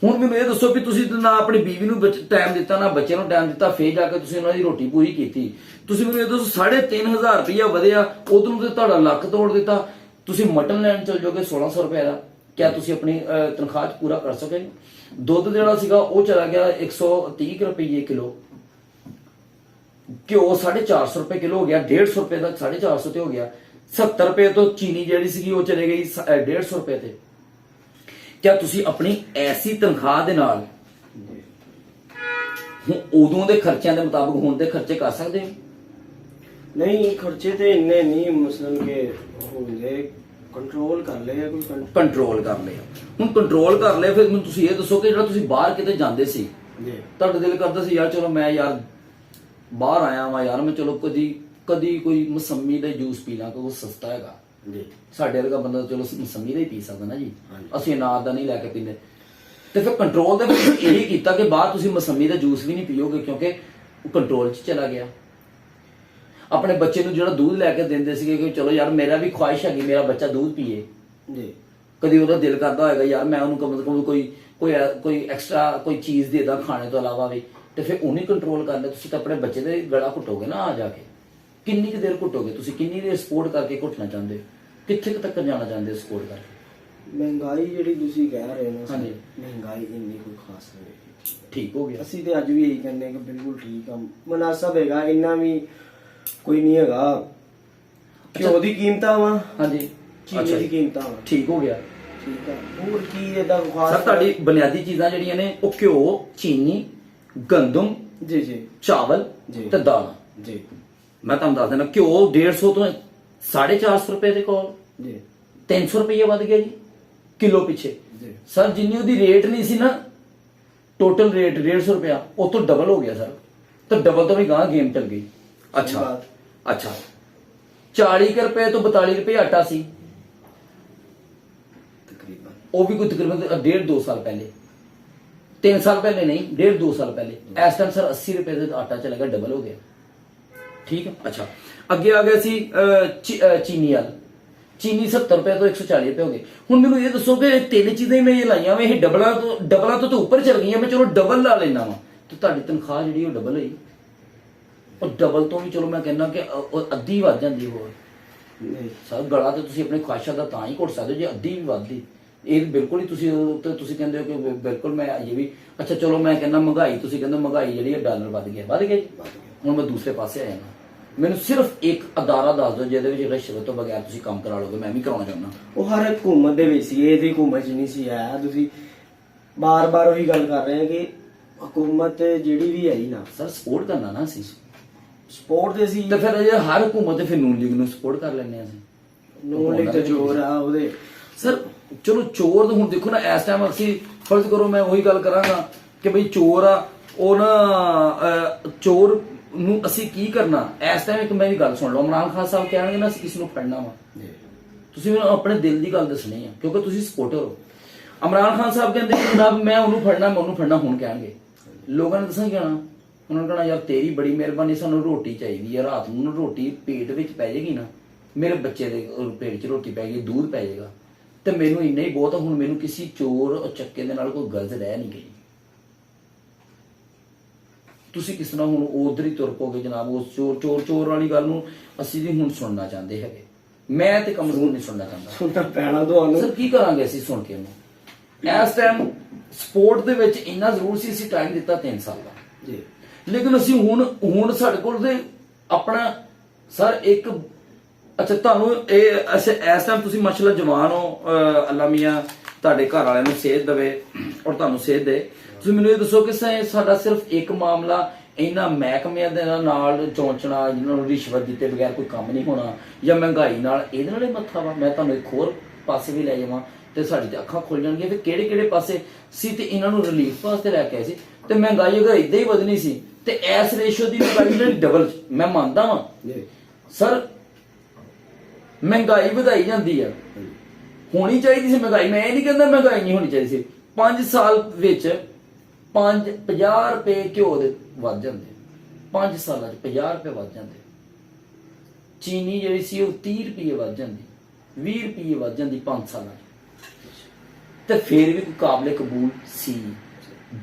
ਹੁਣ ਮੈਨੂੰ ਇਹ ਦੱਸੋ ਵੀ ਤੁਸੀਂ ਨਾ ਆਪਣੀ ਬੀਵੀ ਨੂੰ ਟਾਈਮ ਦਿੱਤਾ, ਨਾ ਬੱਚਿਆਂ ਨੂੰ ਟਾਈਮ ਦਿੱਤਾ, ਫੇਰ ਜਾ ਕੇ ਤੁਸੀਂ ਉਹਨਾਂ ਦੀ ਰੋਟੀ ਪੂਰੀ ਕੀਤੀ। ਤੁਸੀਂ ਮੈਨੂੰ ਇਹ ਦੱਸੋ 3,500 ਰੁਪਇਆ ਵਧਿਆ, ਉਧਰੋਂ ਤੇ ਤੁਹਾਡਾ ਲੱਕ ਤੋੜ ਦਿੱਤਾ, ਤੁਸੀਂ ਮਟਨ ਲੈਣ ਚਲ ਜਾਓਗੇ 1,600 ਰੁਪਏ ਦਾ, ਕਿਆ ਤੁਸੀਂ ਆਪਣੀ ਤਨਖਾਹ 'ਚ ਪੂਰਾ ਕਰ ਸਕੇ? ਦੁੱਧ ਜਿਹੜਾ ਸੀਗਾ ਉਹ ਚਲਾ ਗਿਆ 130 ਰੁਪਏ ਕਿਲੋ, ਘਿਓ 450 ਰੁਪਏ ਕਿਲੋ ਹੋ ਗਿਆ, 150 ਰੁਪਏ ਦਾ 450 ਤੇ ਹੋ ਗਿਆ, 70 ਰੁਪਏ ਤੋਂ ਚੀਨੀ ਜਿਹੜੀ ਸੀਗੀ ਉਹ ਚਲੇ ਗਈ 150 ਰੁਪਏ ਤੇ। ਕਿਆ ਤੁਸੀਂ ਆਪਣੀ ਐਸੀ ਤਨਖਾਹ ਦੇ ਨਾਲ ਹੁਣ ਉਦੋਂ ਦੇ ਖਰਚਿਆਂ ਦੇ ਮੁਤਾਬਕ ਹੁਣ ਦੇ ਖਰਚੇ ਕਰ ਸਕਦੇ ਹੋ? ਨਹੀਂ, ਖਰਚੇ ਤੇ ਇੰਨੇ ਨਹੀਂ, ਮਸਲਨ ਕਿ ਹੁੰਦੇ ਕੰਟਰੋਲ ਕਰ ਲਿਆ, ਕੋਈ ਕੰਟਰੋਲ ਕਰ ਲਿਆ। ਹੁਣ ਕੰਟਰੋਲ ਕਰ ਲਿਆ, ਫਿਰ ਮੈਨੂੰ ਤੁਸੀਂ ਇਹ ਦੱਸੋ ਕਿ ਜਿਹੜਾ ਤੁਸੀਂ ਬਾਹਰ ਕਿਤੇ ਜਾਂਦੇ ਸੀ ਜੀ, ਤੁਹਾਡਾ ਦਿਲ ਕਰਦਾ ਸੀ ਯਾਰ ਚਲੋ ਮੈਂ ਯਾਰ ਬਾਹਰ ਆਇਆ ਵਾਂ ਯਾਰ, ਮੈਂ ਚਲੋ ਕਦੀ ਕੋਈ ਮਸੰਮੀ ਦਾ ਜੂਸ ਪੀ ਲਾਂ, ਕੋਈ ਸਸਤਾ ਹੈਗਾ ਜੀ, ਸਾਡੇ ਵਰਗਾ ਬੰਦਾ ਚਲੋ ਮਸੰਮੀ ਦਾ ਹੀ ਪੀ ਸਕਦਾ ਨਾ ਜੀ, ਅਸੀਂ ਅਨਾਰ ਦਾ ਨਹੀਂ ਲੈ ਕੇ ਪੀਂਦੇ। ਤੇ ਫਿਰ ਕੰਟਰੋਲ ਦੇ ਵਿੱਚ ਇਹੀ ਕੀਤਾ ਕਿ ਬਾਹਰ ਤੁਸੀਂ ਮਸੰਮੀ ਦਾ ਜੂਸ ਵੀ ਨਹੀਂ ਪੀਓਗੇ ਕਿਉਂਕਿ ਉਹ ਕੰਟਰੋਲ 'ਚ ਚਲਾ ਗਿਆ। ਆਪਣੇ ਬੱਚੇ ਨੂੰ ਜਿਹੜਾ ਦੁੱਧ ਲੈ ਕੇ ਦਿੰਦੇ ਸੀਗੇ ਕਿ ਚਲੋ ਯਾਰ ਮੇਰਾ ਵੀ ਖੁਆਇਸ਼ ਹੈਗੀ ਮੇਰਾ ਬੱਚਾ ਦੁੱਧ ਪੀਏ, ਜੀ, ਕਦੀ ਉਹਦਾ ਦਿਲ ਕਰਦਾ ਹੋਏਗਾ ਯਾਰ ਮੈਂ ਉਹਨੂੰ ਕਮ ਤੋਂ ਕਮ ਕੋਈ ਐਕਸਟਰਾ ਕੋਈ ਚੀਜ਼ ਦੇ ਦਾਂ ਖਾਣੇ ਤੋਂ ਇਲਾਵਾ ਵੀ, ਤੇ ਫਿਰ ਉਹਨੂੰ ਕੰਟਰੋਲ ਕਰ ਲਿਆ। ਤੁਸੀਂ ਤਾਂ ਆਪਣੇ ਬੱਚੇ ਦੇ ਗਲਾ ਘੁੱਟੋਗੇ ਨਾ ਆ ਜਾ ਕੇ, ਕਿੰਨੀ ਕੁ ਦੇਰ ਘੁੱਟੋਗੇ ਤੁਸੀਂ, ਕਿੰਨੀ ਦੇਰ ਸਪੋਰਟ ਕਰਕੇ ਘੁੱਟਣਾ ਚਾਹੁੰਦੇ ਹੋ, ਕਿੱਥੇ ਤੱਕ ਜਾਣਾ ਚਾਹੁੰਦੇ ਹੋ ਸਪੋਰਟ ਕਰਕੇ? ਮਹਿੰਗਾਈ ਜਿਹੜੀ ਤੁਸੀਂ ਕਹਿ ਰਹੇ ਹੋ ਨਾ, ਹਾਂਜੀ, ਮਹਿੰਗਾਈ ਇੰਨੀ ਕੋਈ ਖਾਸ ਨਹੀਂ, ਠੀਕ ਹੋ ਗਿਆ। ਅਸੀਂ ਤੇ ਅੱਜ ਵੀ ਇਹੀ ਕਹਿੰਦੇ ਕਿ ਬਿਲਕੁਲ ਠੀਕ ਆ, ਮੁਨਾਸਬ ਹੈਗਾ, ਇੰਨਾ ਵੀ ਕੋਈ ਨਹੀਂ ਹੈਗਾ। ਘਿਓ ਦੀ ਕੀਮਤਾਂ ਵਾ, ਹਾਂਜੀ, ਚੀਨੀ ਦੀ ਕੀਮਤਾਂ ਵਾ, ਠੀਕ ਹੋ ਗਿਆ, ਠੀਕ ਆ। ਹੋਰ ਕੀ ਇਹਦਾ ਖਾਸ? ਸਰ ਤੁਹਾਡੀ ਬੁਨਿਆਦੀ ਚੀਜ਼ਾਂ ਜਿਹੜੀਆਂ ਨੇ ਉਹ ਘਿਓ, ਚੀਨੀ, ਗੰਦਮ, ਜੀ ਜੀ, ਚਾਵਲ ਜੀ ਤੇ ਦਾਲਾਂ। ਜੀ, ਮੈਂ ਤੁਹਾਨੂੰ ਦੱਸ ਦਿੰਦਾ ਘਿਓ 150 ਤੋਂ 450 ਰੁਪਏ ਦੇ ਕੋਲ ਜੀ, 300 ਰੁਪਏ ਵੱਧ ਗਿਆ ਜੀ ਕਿਲੋ ਪਿੱਛੇ। ਜੀ ਸਰ ਜਿੰਨੀ ਉਹਦੀ ਰੇਟ ਨਹੀਂ ਸੀ ਨਾ, ਟੋਟਲ ਰੇਟ 150 ਰੁਪਇਆ, ਉਹ ਤੋਂ ਡਬਲ ਹੋ ਗਿਆ ਸਰ, ਤਾਂ ਡਬਲ ਤੋਂ ਵੀ ਗਾਂ ਗੇਮ ਚੱਲ ਗਈ। ਅੱਛਾ 40 ਰੁਪਏ ਤੋਂ 42 ਰੁਪਏ ਆਟਾ ਸੀ ਤਕਰੀਬਨ, ਉਹ ਵੀ ਕੋਈ ਤਕਰੀਬਨ 1.5-2 ਸਾਲ ਪਹਿਲੇ, 3 ਸਾਲ ਪਹਿਲੇ ਨਹੀਂ 1.5-2 ਸਾਲ ਪਹਿਲੇ। ਇਸ ਟਾਈਮ ਸਰ 80 ਰੁਪਏ ਦਾ ਆਟਾ ਚਲਾ ਗਿਆ, ਡਬਲ ਹੋ ਗਿਆ, ਠੀਕ ਹੈ। ਅੱਛਾ ਅੱਗੇ ਆ ਗਿਆ ਸੀ ਚੀਨੀ ਵਾਲ, ਚੀਨੀ 70 ਰੁਪਏ ਤੋਂ 140 ਰੁਪਏ ਹੋ ਗਏ। ਹੁਣ ਮੈਨੂੰ ਇਹ ਦੱਸੋ ਕਿ ਇਹ ਤਿੰਨ ਚੀਜ਼ਾਂ ਹੀ ਮੈਂ ਇਹ ਲਾਈਆਂ ਵਾ, ਇਹ ਡਬਲਾਂ ਤੋਂ ਉੱਪਰ ਚੱਲ ਗਈਆਂ, ਮੈਂ ਚਲੋ ਡਬਲ ਲਾ ਲੈਣਾ ਵਾ, ਤੇ ਤੁਹਾਡੀ ਤਨਖਾਹ ਜਿਹੜੀ ਉਹ ਡਬਲ ਹੋਈ, ਉਹ ਡਬਲ ਤੋਂ ਵੀ ਚਲੋ ਮੈਂ ਕਹਿੰਦਾ ਕਿ ਅੱਧੀ ਵੱਧ ਜਾਂਦੀ ਹੋਰ। ਨਹੀਂ ਸਰ ਗਲਾ ਤੇ ਤੁਸੀਂ ਆਪਣੀ ਖੁਆਇਸ਼ਾਂ ਦਾ ਤਾਂ ਹੀ ਘੁੱਟ ਸਕਦੇ ਹੋ ਜੇ ਅੱਧੀ ਵੀ ਵੱਧਦੀ, ਇਹ ਬਿਲਕੁਲ ਹੀ ਤੁਸੀਂ ਕਹਿੰਦੇ ਹੋ ਕਿ ਬਿਲਕੁਲ ਮੈਂ ਇਹ ਵੀ। ਅੱਛਾ ਚਲੋ ਮੈਂ ਕਹਿੰਦਾ ਮਹਿੰਗਾਈ, ਤੁਸੀਂ ਕਹਿੰਦੇ ਮਹਿੰਗਾਈ ਜਿਹੜੀ ਹੈ ਡਾਲਰ ਵੱਧ ਗਿਆ ਜੀ। ਹੁਣ ਮੈਂ ਦੂਸਰੇ ਪਾਸੇ ਆ ਜਾਣਾ, ਮੈਨੂੰ ਸਿਰਫ ਇੱਕ ਅਦਾਰਾ ਦੱਸ ਦਿਓ ਜਿਹਦੇ ਵਿੱਚ ਰਿਸ਼ਵਤ ਤੋਂ ਬਗੈਰ ਤੁਸੀਂ ਕੰਮ ਕਰਾ ਲਓਗੇ, ਮੈਂ ਵੀ ਕਰਾਉਣਾ ਚਾਹੁੰਦਾ। ਉਹ ਹਰ ਹਕੂਮਤ ਦੇ ਵਿੱਚ ਸੀ, ਇਹਦੀ ਹਕੂਮਤ 'ਚ ਨਹੀਂ ਸੀ ਆਇਆ। ਤੁਸੀਂ ਬਾਰ-ਬਾਰ ਉਹੀ ਗੱਲ ਕਰ ਰਹੇ ਆ ਕਿ ਹਕੂਮਤ ਜਿਹੜੀ ਵੀ ਆਈ ਨਾ, ਸਰ ਸਪੋਰਟ ਕਰਨਾ ਨਾ ਅਸੀਂ, ਸਪੋਰਟ ਦੇ ਸੀ, ਤੇ ਫਿਰ ਇਹ ਹਰ ਹਕੂਮਤ ਤੇ ਫਿਰ ਨੂਨ ਲੀਗ ਨੂੰ ਸਪੋਰਟ ਕਰ ਲੈਂਦੇ ਆ ਅਸੀਂ। ਨੂਨ ਲੀਗ ਤੇ ਚੋਰ ਆ ਉਹਦੇ। ਸਰ ਚਲੋ ਚੋਰ ਹੁਣ ਦੇਖੋ ਨਾ, ਇਸ ਟਾਈਮ ਅਸੀਂ ਫਰਜ਼ ਕਰੋ ਮੈਂ ਉਹੀ ਗੱਲ ਕਰਾਂਗਾ ਕਿ ਬਈ ਚੋਰ ਆ, ਉਹ ਨਾ ਚੋਰ ਨੂੰ ਅਸੀਂ ਕੀ ਕਰਨਾ। ਇਸ ਟਾਈਮ ਇੱਕ ਮੈਂ ਵੀ ਗੱਲ ਸੁਣ ਲਓ, ਇਮਰਾਨ ਖਾਨ ਸਾਹਿਬ ਕਹਿਣਗੇ ਨਾ ਅਸੀਂ ਕਿਸ ਨੂੰ ਫੜਨਾ ਵਾ, ਤੁਸੀਂ ਮੈਨੂੰ ਆਪਣੇ ਦਿਲ ਦੀ ਗੱਲ ਦੱਸਣੀ ਆ ਕਿਉਂਕਿ ਤੁਸੀਂ ਸਪੋਰਟਰ ਹੋ। ਇਮਰਾਨ ਖਾਨ ਸਾਹਿਬ ਕਹਿੰਦੇ ਕਿ ਜਨਾਬ ਮੈਂ ਉਹਨੂੰ ਫੜਨਾ ਹੁਣ ਕਹਿਣਗੇ, ਲੋਕਾਂ ਨੇ ਦੱਸਾਂ ਕਹਿਣਾ, ਉਹਨਾਂ ਨੇ ਕਹਿਣਾ ਯਾਰ ਤੇਰੀ ਬੜੀ ਮਿਹਰਬਾਨੀ, ਸਾਨੂੰ ਰੋਟੀ ਚਾਹੀਦੀ ਹੈ, ਰਾਤ ਨੂੰ ਰੋਟੀ ਪੇਟ ਵਿੱਚ ਪੈ ਜਾਏਗੀ ਨਾ, ਮੇਰੇ ਬੱਚੇ ਦੇ ਪੇਟ 'ਚ ਰੋਟੀ ਪੈ ਗਈ, ਦੁੱਧ ਪੈ ਜਾਏਗਾ, ਤੇ ਮੈਨੂੰ ਇੰਨਾ ਹੀ ਬਹੁਤ ਆ। ਹੁਣ ਮੈਨੂੰ ਕਿਸੇ ਚੋਰ ਚੱਕੇ ਦੇ ਨਾਲ ਕੋਈ ਗਰਜ਼ ਰਹਿ ਨਹੀਂ ਗਈ। ਤੁਸੀਂ ਕਿਸ ਤਰ੍ਹਾਂ ਹੁਣ ਉਧਰ ਹੀ ਤੁਰ ਪੋਗੇ ਜਨਾਬ, ਉਸ ਚੋਰ ਵਾਲੀ ਗੱਲ ਨੂੰ ਅਸੀਂ ਵੀ ਹੁਣ ਸੁਣਨਾ ਚਾਹੁੰਦੇ ਹੈਗੇ, ਮੈਂ ਤੇ ਕਮਜ਼ੋਰ ਨਹੀਂ ਸੁਣਨਾ ਚਾਹੁੰਦਾ। ਸੁਣਨਾ ਪੈਣਾ ਤੁਹਾਨੂੰ। ਸਰ ਕੀ ਕਰਾਂਗੇ ਅਸੀਂ ਸੁਣ ਕੇ ਉਹਨੂੰ। ਇਸ ਟਾਈਮ ਸਪੋਰਟ ਦੇ ਵਿੱਚ ਇੰਨਾ ਜ਼ਰੂਰ ਸੀ, ਅਸੀਂ ਟਾਈਮ ਦਿੱਤਾ 3 ਸਾਲ ਦਾ ਜੀ, ਲੇਕਿਨ ਅਸੀਂ ਹੁਣ ਸਾਡੇ ਕੋਲ ਤੇ ਆਪਣਾ ਸਰ ਇੱਕ ਅੱਛਾ ਤੁਹਾਨੂੰ ਇਹ ਇਸ ਟਾਈਮ ਤੁਸੀਂ ਮਾਸ਼ਾਅੱਲਾ ਜਵਾਨ ਹੋ, ਅੱਲਾ ਮੀਆਂ ਤੁਹਾਡੇ ਘਰ ਵਾਲਿਆਂ ਨੂੰ ਸਿਹਤ ਦੇਵੇ ਔਰ ਤੁਹਾਨੂੰ ਸਿਹਤ ਦੇ। ਤੁਸੀਂ ਮੈਨੂੰ ਇਹ ਦੱਸੋ ਕਿ ਸਾਡਾ ਸਿਰਫ ਇੱਕ ਮਾਮਲਾ ਇਹਨਾਂ ਮਹਿਕਮਿਆਂ ਦੇ ਨਾਲ ਚੌਂਚਣਾ, ਜਿਹਨਾਂ ਨੂੰ ਰਿਸ਼ਵਤ ਦਿੱਤੇ ਬਗੈਰ ਕੋਈ ਕੰਮ ਨਹੀਂ ਹੋਣਾ, ਜਾਂ ਮਹਿੰਗਾਈ ਨਾਲ, ਇਹਦੇ ਨਾਲ ਹੀ ਮੱਥਾ ਵਾ? ਮੈਂ ਤੁਹਾਨੂੰ ਇੱਕ ਹੋਰ ਪਾਸੇ ਵੀ ਲੈ ਜਾਵਾਂ ਤੇ ਸਾਡੀ ਤੇ ਅੱਖਾਂ ਖੁੱਲ ਜਾਣਗੀਆਂ ਵੀ ਕਿਹੜੇ ਕਿਹੜੇ ਪਾਸੇ ਸੀ। ਤੇ ਇਹਨਾਂ ਨੂੰ ਰਿਲੀਫ ਵਾਸਤੇ ਲੈ ਕੇ ਆਏ ਸੀ, ਤੇ ਮਹਿੰਗਾਈ ਅਗਰ ਇਦਾਂ ਹੀ ਵਧਣੀ ਸੀ ਤੇ ਇਸ ਰੇਸ਼ੋ ਦੀ ਮਹਿੰਗਾਈ ਡਬਲ, ਮੈਂ ਮੰਨਦਾ ਵਾਂ ਸਰ ਮਹਿੰਗਾਈ ਵਧਾਈ ਜਾਂਦੀ ਆ, ਹੋਣੀ ਚਾਹੀਦੀ ਸੀ ਮਹਿੰਗਾਈ। ਮੈਂ ਇਹ ਨਹੀਂ ਕਹਿੰਦਾ ਮਹਿੰਗਾਈ ਨਹੀਂ ਹੋਣੀ ਚਾਹੀਦੀ ਸੀ। 5 ਸਾਲ ਵਿੱਚ 50 ਰੁਪਏ ਘਿਓ ਦੇ ਵੱਧ ਜਾਂਦੇ, 5 ਸਾਲਾਂ 'ਚ 50 ਰੁਪਏ ਵੱਧ ਜਾਂਦੇ। ਚੀਨੀ ਜਿਹੜੀ ਸੀ ਉਹ 30 ਰੁਪਏ ਵੱਧ ਜਾਂਦੀ, 20 ਰੁਪਏ ਵੱਧ ਜਾਂਦੀ 5 ਸਾਲਾਂ 'ਚ, ਤੇ ਫਿਰ ਵੀ ਕਾਬਲੇ ਕਬੂਲ ਸੀ।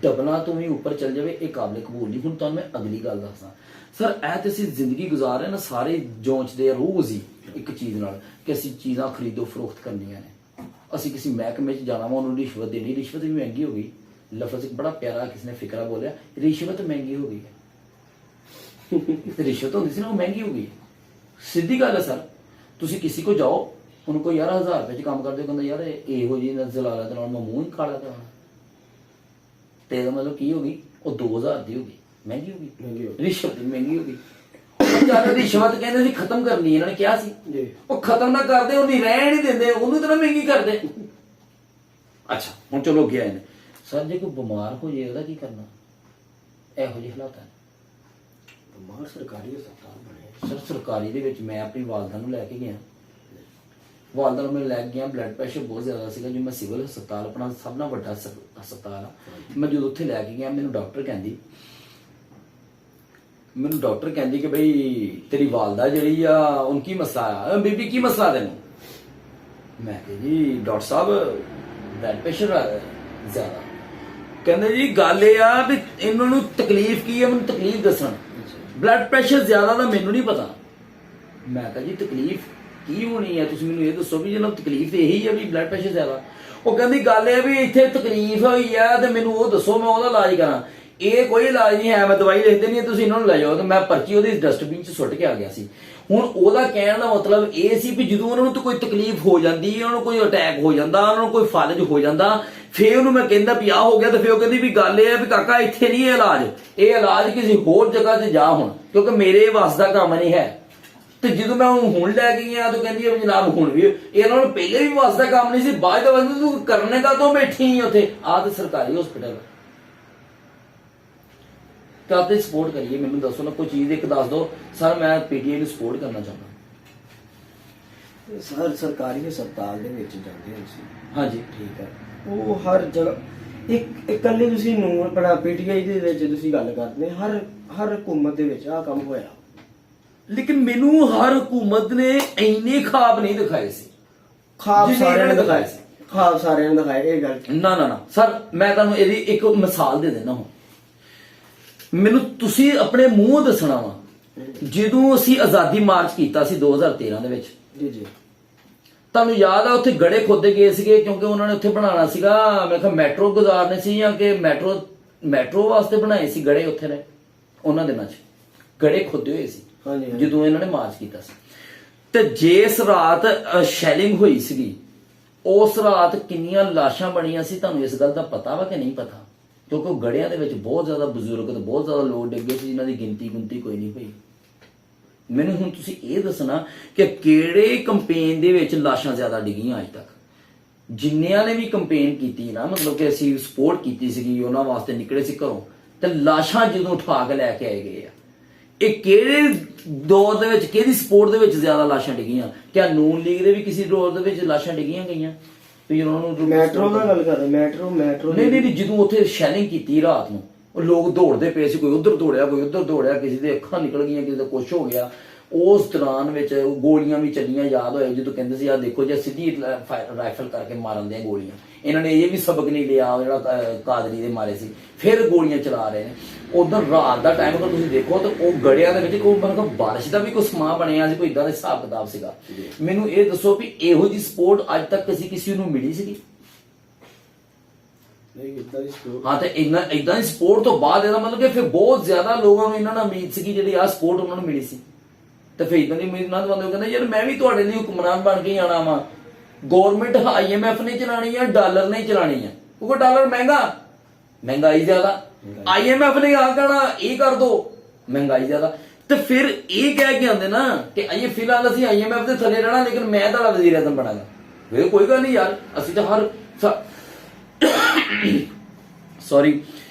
ਡਬਲਾਂ ਤੋਂ ਵੀ ਉੱਪਰ ਚੱਲ ਜਾਵੇ ਇਹ ਕਾਬਲੇ ਕਬੂਲ ਨਹੀਂ। ਹੁਣ ਤੁਹਾਨੂੰ ਮੈਂ ਅਗਲੀ ਗੱਲ ਦੱਸਦਾ ਸਰ, ਇਹ ਤੇ ਅਸੀਂ ਜ਼ਿੰਦਗੀ ਗੁਜ਼ਾਰ ਰਹੇ ਨਾ, ਸਾਰੇ ਜੋਂਚਦੇ ਆ ਰੋਜ਼ ਹੀ ਇੱਕ ਚੀਜ਼ ਨਾਲ ਕਿ ਅਸੀਂ ਚੀਜ਼ਾਂ ਖਰੀਦੋ ਫਰੋਖਤ ਕਰਨੀਆਂ ਨੇ, ਅਸੀਂ ਕਿਸੇ ਮਹਿਕਮੇ 'ਚ ਜਾਣਾ ਵਾ, ਉਹਨੂੰ ਰਿਸ਼ਵਤ ਦੇਣੀ। ਰਿਸ਼ਵਤ ਵੀ ਮਹਿੰਗੀ ਹੋ ਗਈ, ਲਫ਼ਜ਼ ਇੱਕ ਬੜਾ ਪਿਆਰਾ ਕਿਸੇ ਨੇ ਫਿਕਰਾ ਬੋਲਿਆ, ਰਿਸ਼ਵਤ ਮਹਿੰਗੀ ਹੋ ਗਈ ਹੈ। ਤੇ ਰਿਸ਼ਵਤ ਹੁੰਦੀ ਸੀ ਨਾ, ਉਹ ਮਹਿੰਗੀ ਹੋ ਗਈ। ਸਿੱਧੀ ਗੱਲ ਹੈ ਸਰ, ਤੁਸੀਂ ਕਿਸੇ ਕੋ ਜਾਓ, ਉਹਨੂੰ ਕੋਈ ਯਾਰ 1000 ਰੁਪਏ 'ਚ ਕੰਮ ਕਰਦੇ ਹੋ, ਕਹਿੰਦਾ ਯਾਰ ਇਹੋ ਜਿਹੀ ਜ਼ਲਾਲਤ ਨਾਲ ਮੈਂ ਮੂੰਹ ਹੀ ਕਾਲਾ ਕਰਾਉਣਾ, ਤੇ ਇਹਦਾ ਮਤਲਬ ਕੀ ਹੋ ਗਈ? ਉਹ 2000 ਦੀ ਹੋ ਗਈ, ਮਹਿੰਗੀ ਹੋ ਗਈ। ਰਿਸ਼ਵਤ ਮਹਿੰਗੀ ਹੋ ਗਈ। ਜਿਆਦਾ ਰਿਸ਼ਵਤ ਕਹਿੰਦੇ ਸੀ ਖਤਮ ਕਰਨੀ, ਇਹਨਾਂ ਨੇ ਕਿਹਾ ਸੀ, ਉਹ ਖਤਮ ਨਾ ਕਰਦੇ, ਉਹਦੀ ਰਹਿਣ ਨਹੀਂ ਦਿੰਦੇ, ਉਹਨੂੰ ਤਾਂ ਮਹਿੰਗੀ ਕਰਦੇ। ਅੱਛਾ ਹੁਣ ਚਲੋ ਗਿਆ ਇਹਨੇ ਸਰ, ਜੇ ਕੋਈ ਬਿਮਾਰ ਹੋ ਜਾਏ ਉਹਦਾ ਕੀ ਕਰਨਾ? ਇਹੋ ਜਿਹੇ ਹਾਲਾਤ ਹੈ। ਬਿਮਾਰ ਸਰਕਾਰੀ ਹਸਪਤਾਲ ਬਣੇ ਸਰ ਸਰਕਾਰੀ ਦੇ ਵਿੱਚ ਮੈਂ ਆਪਣੀ ਵਾਲਦਾ ਨੂੰ ਲੈ ਕੇ ਗਿਆ, ਵਾਲਦਾ ਨੂੰ ਮੈਂ ਲੈ ਕੇ ਗਿਆ, ਬਲੱਡ ਪ੍ਰੈਸ਼ਰ ਬਹੁਤ ਜ਼ਿਆਦਾ ਸੀਗਾ। ਜੋ ਮੈਂ ਸਿਵਲ ਹਸਪਤਾਲ, ਆਪਣਾ ਸਭ ਨਾਲ ਵੱਡਾ ਹਸਪਤਾਲ ਆ, ਮੈਂ ਜਦੋਂ ਉੱਥੇ ਲੈ ਕੇ ਗਿਆ, ਮੈਨੂੰ ਡਾਕਟਰ ਕਹਿੰਦੀ ਕਿ ਬਈ ਤੇਰੀ ਵਾਲਦਾ ਜਿਹੜੀ ਆ ਉਹਨ ਕੀ ਮਸਲਾ ਆ, ਬੀਬੀ ਕੀ ਮਸਲਾ ਤੈਨੂੰ? ਮੈਂ ਕਿਹਾ ਜੀ ਡਾਕਟਰ ਸਾਹਿਬ ਬਲੱਡ ਪ੍ਰੈਸ਼ਰ ਜ਼ਿਆਦਾ। ਕਹਿੰਦੇ ਜੀ ਗੱਲ ਇਹ ਆ ਵੀ ਇਹਨਾਂ ਨੂੰ ਤਕਲੀਫ ਕੀ ਹੈ, ਮੈਨੂੰ ਤਕਲੀਫ ਦੱਸਣ। ਬਲੱਡ ਪ੍ਰੈਸ਼ਰ ਜ਼ਿਆਦਾ ਦਾ ਮੈਨੂੰ ਨਹੀਂ ਪਤਾ। ਮੈਂ ਕਿਹਾ ਜੀ ਤਕਲੀਫ ਕੀ ਹੋਣੀ ਹੈ, ਤੁਸੀਂ ਮੈਨੂੰ ਇਹ ਦੱਸੋ ਵੀ ਜਿਹਨਾਂ ਨੂੰ ਤਕਲੀਫ ਇਹੀ ਹੈ ਵੀ ਬਲੱਡ ਪ੍ਰੈਸ਼ਰ ਜ਼ਿਆਦਾ। ਉਹ ਕਹਿੰਦੀ ਗੱਲ ਇਹ ਵੀ ਇੱਥੇ ਤਕਲੀਫ ਹੋਈ ਆ ਤੇ ਮੈਨੂੰ ਉਹ ਦੱਸੋ, ਮੈਂ ਉਹਦਾ ਇਲਾਜ ਕਰਾਂ। ਇਹ ਕੋਈ ਇਲਾਜ ਨਹੀਂ ਹੈ, ਮੈਂ ਦਵਾਈ ਲਿਖ ਦੇਣੀ ਹੈ, ਤੁਸੀਂ ਇਹਨਾਂ ਨੂੰ ਲੈ ਜਾਓ। ਤੇ ਮੈਂ ਪਰਚੀ ਉਹਦੀ ਡਸਟਬਿਨ 'ਚ ਸੁੱਟ ਕੇ ਆ ਗਿਆ ਸੀ। ਹੁਣ ਉਹਦਾ ਕਹਿਣ ਦਾ ਮਤਲਬ ਇਹ ਸੀ ਵੀ ਜਦੋਂ ਉਹਨਾਂ ਨੂੰ ਤਾਂ ਕੋਈ ਤਕਲੀਫ ਹੋ ਜਾਂਦੀ, ਉਹਨਾਂ ਨੂੰ ਕੋਈ ਅਟੈਕ ਹੋ ਜਾਂਦਾ, ਉਹਨਾਂ ਨੂੰ ਕੋਈ ਫਲਜ ਹੋ ਜਾਂਦਾ, ਫੇਰ ਉਹਨੂੰ ਮੈਂ ਕਹਿੰਦਾ ਵੀ ਆਹ ਹੋ ਗਿਆ, ਤੇ ਫੇਰ ਉਹ ਕਹਿੰਦੀ ਵੀ ਗੱਲ ਇਹ ਹੈ ਵੀ ਕਾਕਾ ਇੱਥੇ ਨਹੀਂ ਇਹ ਇਲਾਜ ਕਿਸੇ ਹੋਰ ਜਗ੍ਹਾ ਤੇ ਜਾ ਹੁਣ, ਕਿਉਂਕਿ ਮੇਰੇ ਵੱਸ ਦਾ ਕੰਮ ਨਹੀਂ ਹੈ। ਤੇ ਜਦੋਂ ਮੈਂ ਹੁਣ ਲੈ ਕੇ ਗਿਆ ਤਾਂ ਕਹਿੰਦੀ ਹੈ ਜਨਾਬ ਹੁਣ ਵੀ ਇਹਨਾਂ ਨੂੰ ਪਹਿਲੇ ਵੀ ਵੱਸ ਦਾ ਕੰਮ ਨਹੀਂ ਸੀ, ਬਾਅਦ ਦਾ ਤੂੰ ਕਰਨੇ ਦਾ ਤੋਂ ਬੈਠੀ ਉੱਥੇ। ਆਹ ਤੇ ਸਰਕਾਰੀ ਹਸਪੀਟਲ ਕਾਹਤੇ ਸਪੋਰਟ ਕਰੀਏ? ਮੈਨੂੰ ਦੱਸੋ ਨਾ, ਕੋਈ ਚੀਜ਼ ਇੱਕ ਦੱਸ ਦਿਓ ਸਰ, ਮੈਂ ਪੀਟੀਆਈ ਨੂੰ ਸਪੋਰਟ ਕਰਨਾ ਚਾਹੁੰਦਾ। ਸਰ ਸਰਕਾਰੀ ਹਸਪਤਾਲ ਦੇ ਵਿੱਚ ਜਾਂਦੇ ਹੋ ਤੁਸੀਂ, ਹਾਂਜੀ ਠੀਕ ਹੈ, ਉਹ ਹਰ ਜਗ੍ਹਾ ਇਕੱਲੇ ਤੁਸੀਂ ਨੂੰ ਆਪਣਾ ਪੀਟੀਆਈ ਦੇ ਵਿੱਚ ਤੁਸੀਂ ਗੱਲ ਕਰਦੇ, ਹਰ ਹਕੂਮਤ ਦੇ ਵਿੱਚ ਆਹ ਕੰਮ ਹੋਇਆ। ਲੇਕਿਨ ਮੈਨੂੰ ਹਰ ਹਕੂਮਤ ਨੇ ਇੰਨੇ ਖਾਬ ਨਹੀਂ ਦਿਖਾਏ ਸੀ। ਖਾਬ ਸਾਰਿਆਂ ਨੇ ਦਿਖਾਏ ਸੀ, ਖਾਬ ਸਾਰਿਆਂ ਨੇ ਦਿਖਾਏ, ਇਹ ਗੱਲ ਨਾ ਸਰ, ਮੈਂ ਤੁਹਾਨੂੰ ਇਹਦੀ ਇੱਕ ਮਿਸਾਲ ਦੇ ਦਿੰਦਾ। ਹੁਣ ਮੈਨੂੰ ਤੁਸੀਂ ਆਪਣੇ ਮੂੰਹ ਦੱਸਣਾ ਵਾ, ਜਦੋਂ ਅਸੀਂ ਆਜ਼ਾਦੀ ਮਾਰਚ ਕੀਤਾ ਸੀ 2013 ਦੇ ਵਿੱਚ, ਜੀ ਤੁਹਾਨੂੰ ਯਾਦ ਆ ਉੱਥੇ ਗੜੇ ਖੋਦੇ ਗਏ ਸੀਗੇ, ਕਿਉਂਕਿ ਉਹਨਾਂ ਨੇ ਉੱਥੇ ਬਣਾਉਣਾ ਸੀਗਾ, ਮੈਂ ਕਿਹਾ ਮੈਟਰੋ ਗੁਜ਼ਾਰਨੇ ਸੀ, ਜਾਂ ਕਿ ਮੈਟਰੋ ਵਾਸਤੇ ਬਣਾਏ ਸੀ ਗੜੇ। ਉੱਥੇ ਨੇ ਉਹਨਾਂ ਦਿਨਾਂ 'ਚ ਗੜੇ ਖੋਦੇ ਹੋਏ ਸੀ ਜਦੋਂ ਇਹਨਾਂ ਨੇ ਮਾਰਚ ਕੀਤਾ ਸੀ। ਤੇ ਜਿਸ ਰਾਤ ਸ਼ੈਲਿੰਗ ਹੋਈ ਸੀਗੀ, ਉਸ ਰਾਤ ਕਿੰਨੀਆਂ ਲਾਸ਼ਾਂ ਬਣੀਆਂ ਸੀ, ਤੁਹਾਨੂੰ ਇਸ ਗੱਲ ਦਾ ਪਤਾ ਵਾ ਕਿ ਨਹੀਂ ਪਤਾ? ਕਿਉਂਕਿ ਉਹ ਗੜਿਆਂ ਦੇ ਵਿੱਚ ਬਹੁਤ ਜ਼ਿਆਦਾ ਬਜ਼ੁਰਗ ਤੇ ਬਹੁਤ ਜ਼ਿਆਦਾ ਲੋਕ ਡਿੱਗੇ ਸੀ, ਜਿਨ੍ਹਾਂ ਦੀ ਗਿਣਤੀ ਕੋਈ ਨਹੀਂ ਹੋਈ। ਮੈਨੂੰ ਹੁਣ ਤੁਸੀਂ ਇਹ ਦੱਸਣਾ ਕਿ ਕਿਹੜੇ ਕੰਪੇਨ ਦੇ ਵਿੱਚ ਲਾਸ਼ਾਂ ਜ਼ਿਆਦਾ ਡਿੱਗੀਆਂ ਅੱਜ ਤੱਕ? ਜਿੰਨਿਆਂ ਨੇ ਵੀ ਕੰਪੇਨ ਕੀਤੀ ਨਾ, ਮਤਲਬ ਕਿ ਅਸੀਂ ਸਪੋਰਟ ਕੀਤੀ ਸੀਗੀ, ਉਹਨਾਂ ਵਾਸਤੇ ਨਿਕਲੇ ਸੀ ਘਰੋਂ, ਤੇ ਲਾਸ਼ਾਂ ਜਦੋਂ ਉਠਾ ਕੇ ਲੈ ਕੇ ਆਏ ਗਏ ਆ। ਇਹ ਕਿਹੜੇ ਦੌਰ ਦੇ ਵਿੱਚ, ਕਿਹਦੀ ਸਪੋਰਟ ਦੇ ਵਿੱਚ ਜ਼ਿਆਦਾ ਲਾਸ਼ਾਂ ਡਿੱਗੀਆਂ? ਕਿਆ ਨੂਨ ਲੀਗ ਦੇ ਵੀ ਕਿਸੇ ਦੌਰ ਦੇ ਵਿੱਚ ਲਾਸ਼ਾਂ ਡਿੱਗੀਆਂ ਗਈਆਂ? ਮੈਟਰੋ ਦਾ ਗੱਲ ਕਰ ਰਹੇ, ਮੈਟਰੋ ਨਹੀਂ, ਜਦੋਂ ਉੱਥੇ ਸ਼ੈਲਿੰਗ ਕੀਤੀ ਰਾਤ ਨੂੰ, ਉਹ ਲੋਕ ਦੌੜਦੇ ਪਏ ਸੀ, ਕੋਈ ਉਧਰ ਦੌੜਿਆ, ਕੋਈ ਉਧਰ ਦੌੜਿਆ, ਕਿਸੇ ਦੇ ਅੱਖਾਂ ਨਿਕਲ ਗਈਆਂ, ਕਿਸੇ ਦਾ ਕੁਛ ਹੋ ਗਿਆ। ਉਸ ਦੌਰਾਨ ਵਿੱਚ ਗੋਲੀਆਂ ਵੀ ਚੱਲੀਆਂ, ਯਾਦ ਹੋਏ ਜਦੋਂ ਕਹਿੰਦੇ ਸੀ ਆਹ ਦੇਖੋ ਜੇ ਸਿੱਧੀ ਰਾਈਫਲ ਕਰਕੇ ਮਾਰਨ ਦੇ ਗੋਲੀਆਂ। ਇਹਨਾਂ ਨੇ ਇਹ ਵੀ ਸਬਕ ਨਹੀਂ ਲਿਆ ਜਿਹੜਾ ਕਾਦਰੀ ਦੇ ਮਾਰੇ ਸੀ, ਫਿਰ ਗੋਲੀਆਂ ਚਲਾ ਰਹੇ ਨੇ। ਉਧਰ ਰਾਤ ਦਾ ਟਾਈਮ ਅਗਰ ਤੁਸੀਂ ਦੇਖੋ ਤਾਂ ਉਹ ਗੜਿਆਂ ਦੇ ਵਿੱਚ ਕੋਈ ਮਤਲਬ ਬਾਰਿਸ਼ ਦਾ ਵੀ ਕੋਈ ਸਮਾਂ ਬਣਿਆ ਸੀ, ਕੋਈ ਇਦਾਂ ਦਾ ਹਿਸਾਬ ਕਿਤਾਬ ਸੀਗਾ। ਮੈਨੂੰ ਇਹ ਦੱਸੋ ਵੀ ਇਹੋ ਜਿਹੀ ਸਪੋਰਟ ਅੱਜ ਤੱਕ ਕਿਸੇ ਨੂੰ ਮਿਲੀ ਸੀਗੀ? ਨਹੀਂ ਇਦਾਂ ਦੀ ਸਪੋਰਟ ਹਾਂ, ਤੇ ਇਦਾਂ ਦੀ ਸਪੋਰਟ ਤੋਂ ਬਾਅਦ ਇਹਦਾ ਮਤਲਬ ਕਿ ਫਿਰ ਬਹੁਤ ਜ਼ਿਆਦਾ ਲੋਕਾਂ ਨੂੰ ਇਹਨਾਂ ਨਾਲ ਉਮੀਦ ਸੀ ਜਿਹੜੀ ਆ ਸਪੋਰਟ ਉਹਨਾਂ ਨੂੰ ਮਿਲੀ ਸੀ, ਤੇ ਫਿਰ ਇਦਾਂ ਦੀ ਉਮੀਦ ਨਾਲ ਬੰਦੇ ਕਹਿੰਦੇ ਯਾਰ ਮੈਂ ਵੀ ਤੁਹਾਡੇ ਲਈ ਹੁਕਮਰਾਨ ਬਣ ਕੇ ਹੀ ਆਣਾ ਵਾ। ਗਵਰਨਮੈਂਟ IMF ਨੇ ਚਲਾਣੀ ਆ, ਡਾਲਰ ਨੇ ਚਲਾਣੀ ਆ, ਕਿਉਂਕਿ ਡਾਲਰ ਮਹਿੰਗਾਈ ਜ਼ਿਆਦਾ। IMF ਨੇ ਆ ਕਹਿਣਾ ਇਹ ਕਰ ਦੋ, ਮਹਿੰਗਾਈ ਜ਼ਿਆਦਾ। ਤੇ ਫਿਰ ਇਹ ਕਹਿ ਕੇ ਆਉਂਦੇ ਨਾ ਕਿ ਆਈਏ ਫਿਲਹਾਲ ਅਸੀਂ IMF ਦੇ ਥੱਲੇ ਰਹਿਣਾ, ਲੇਕਿਨ ਮੈਂ ਤੁਹਾਡਾ ਵਜ਼ੀਰ ਆਜ਼ਮ ਬਣਾਂਗਾ। ਵੇ ਕੋਈ ਗੱਲ ਨਹੀਂ ਯਾਰ, ਅਸੀਂ ਤਾਂ ਹਰ ਸੌਰੀ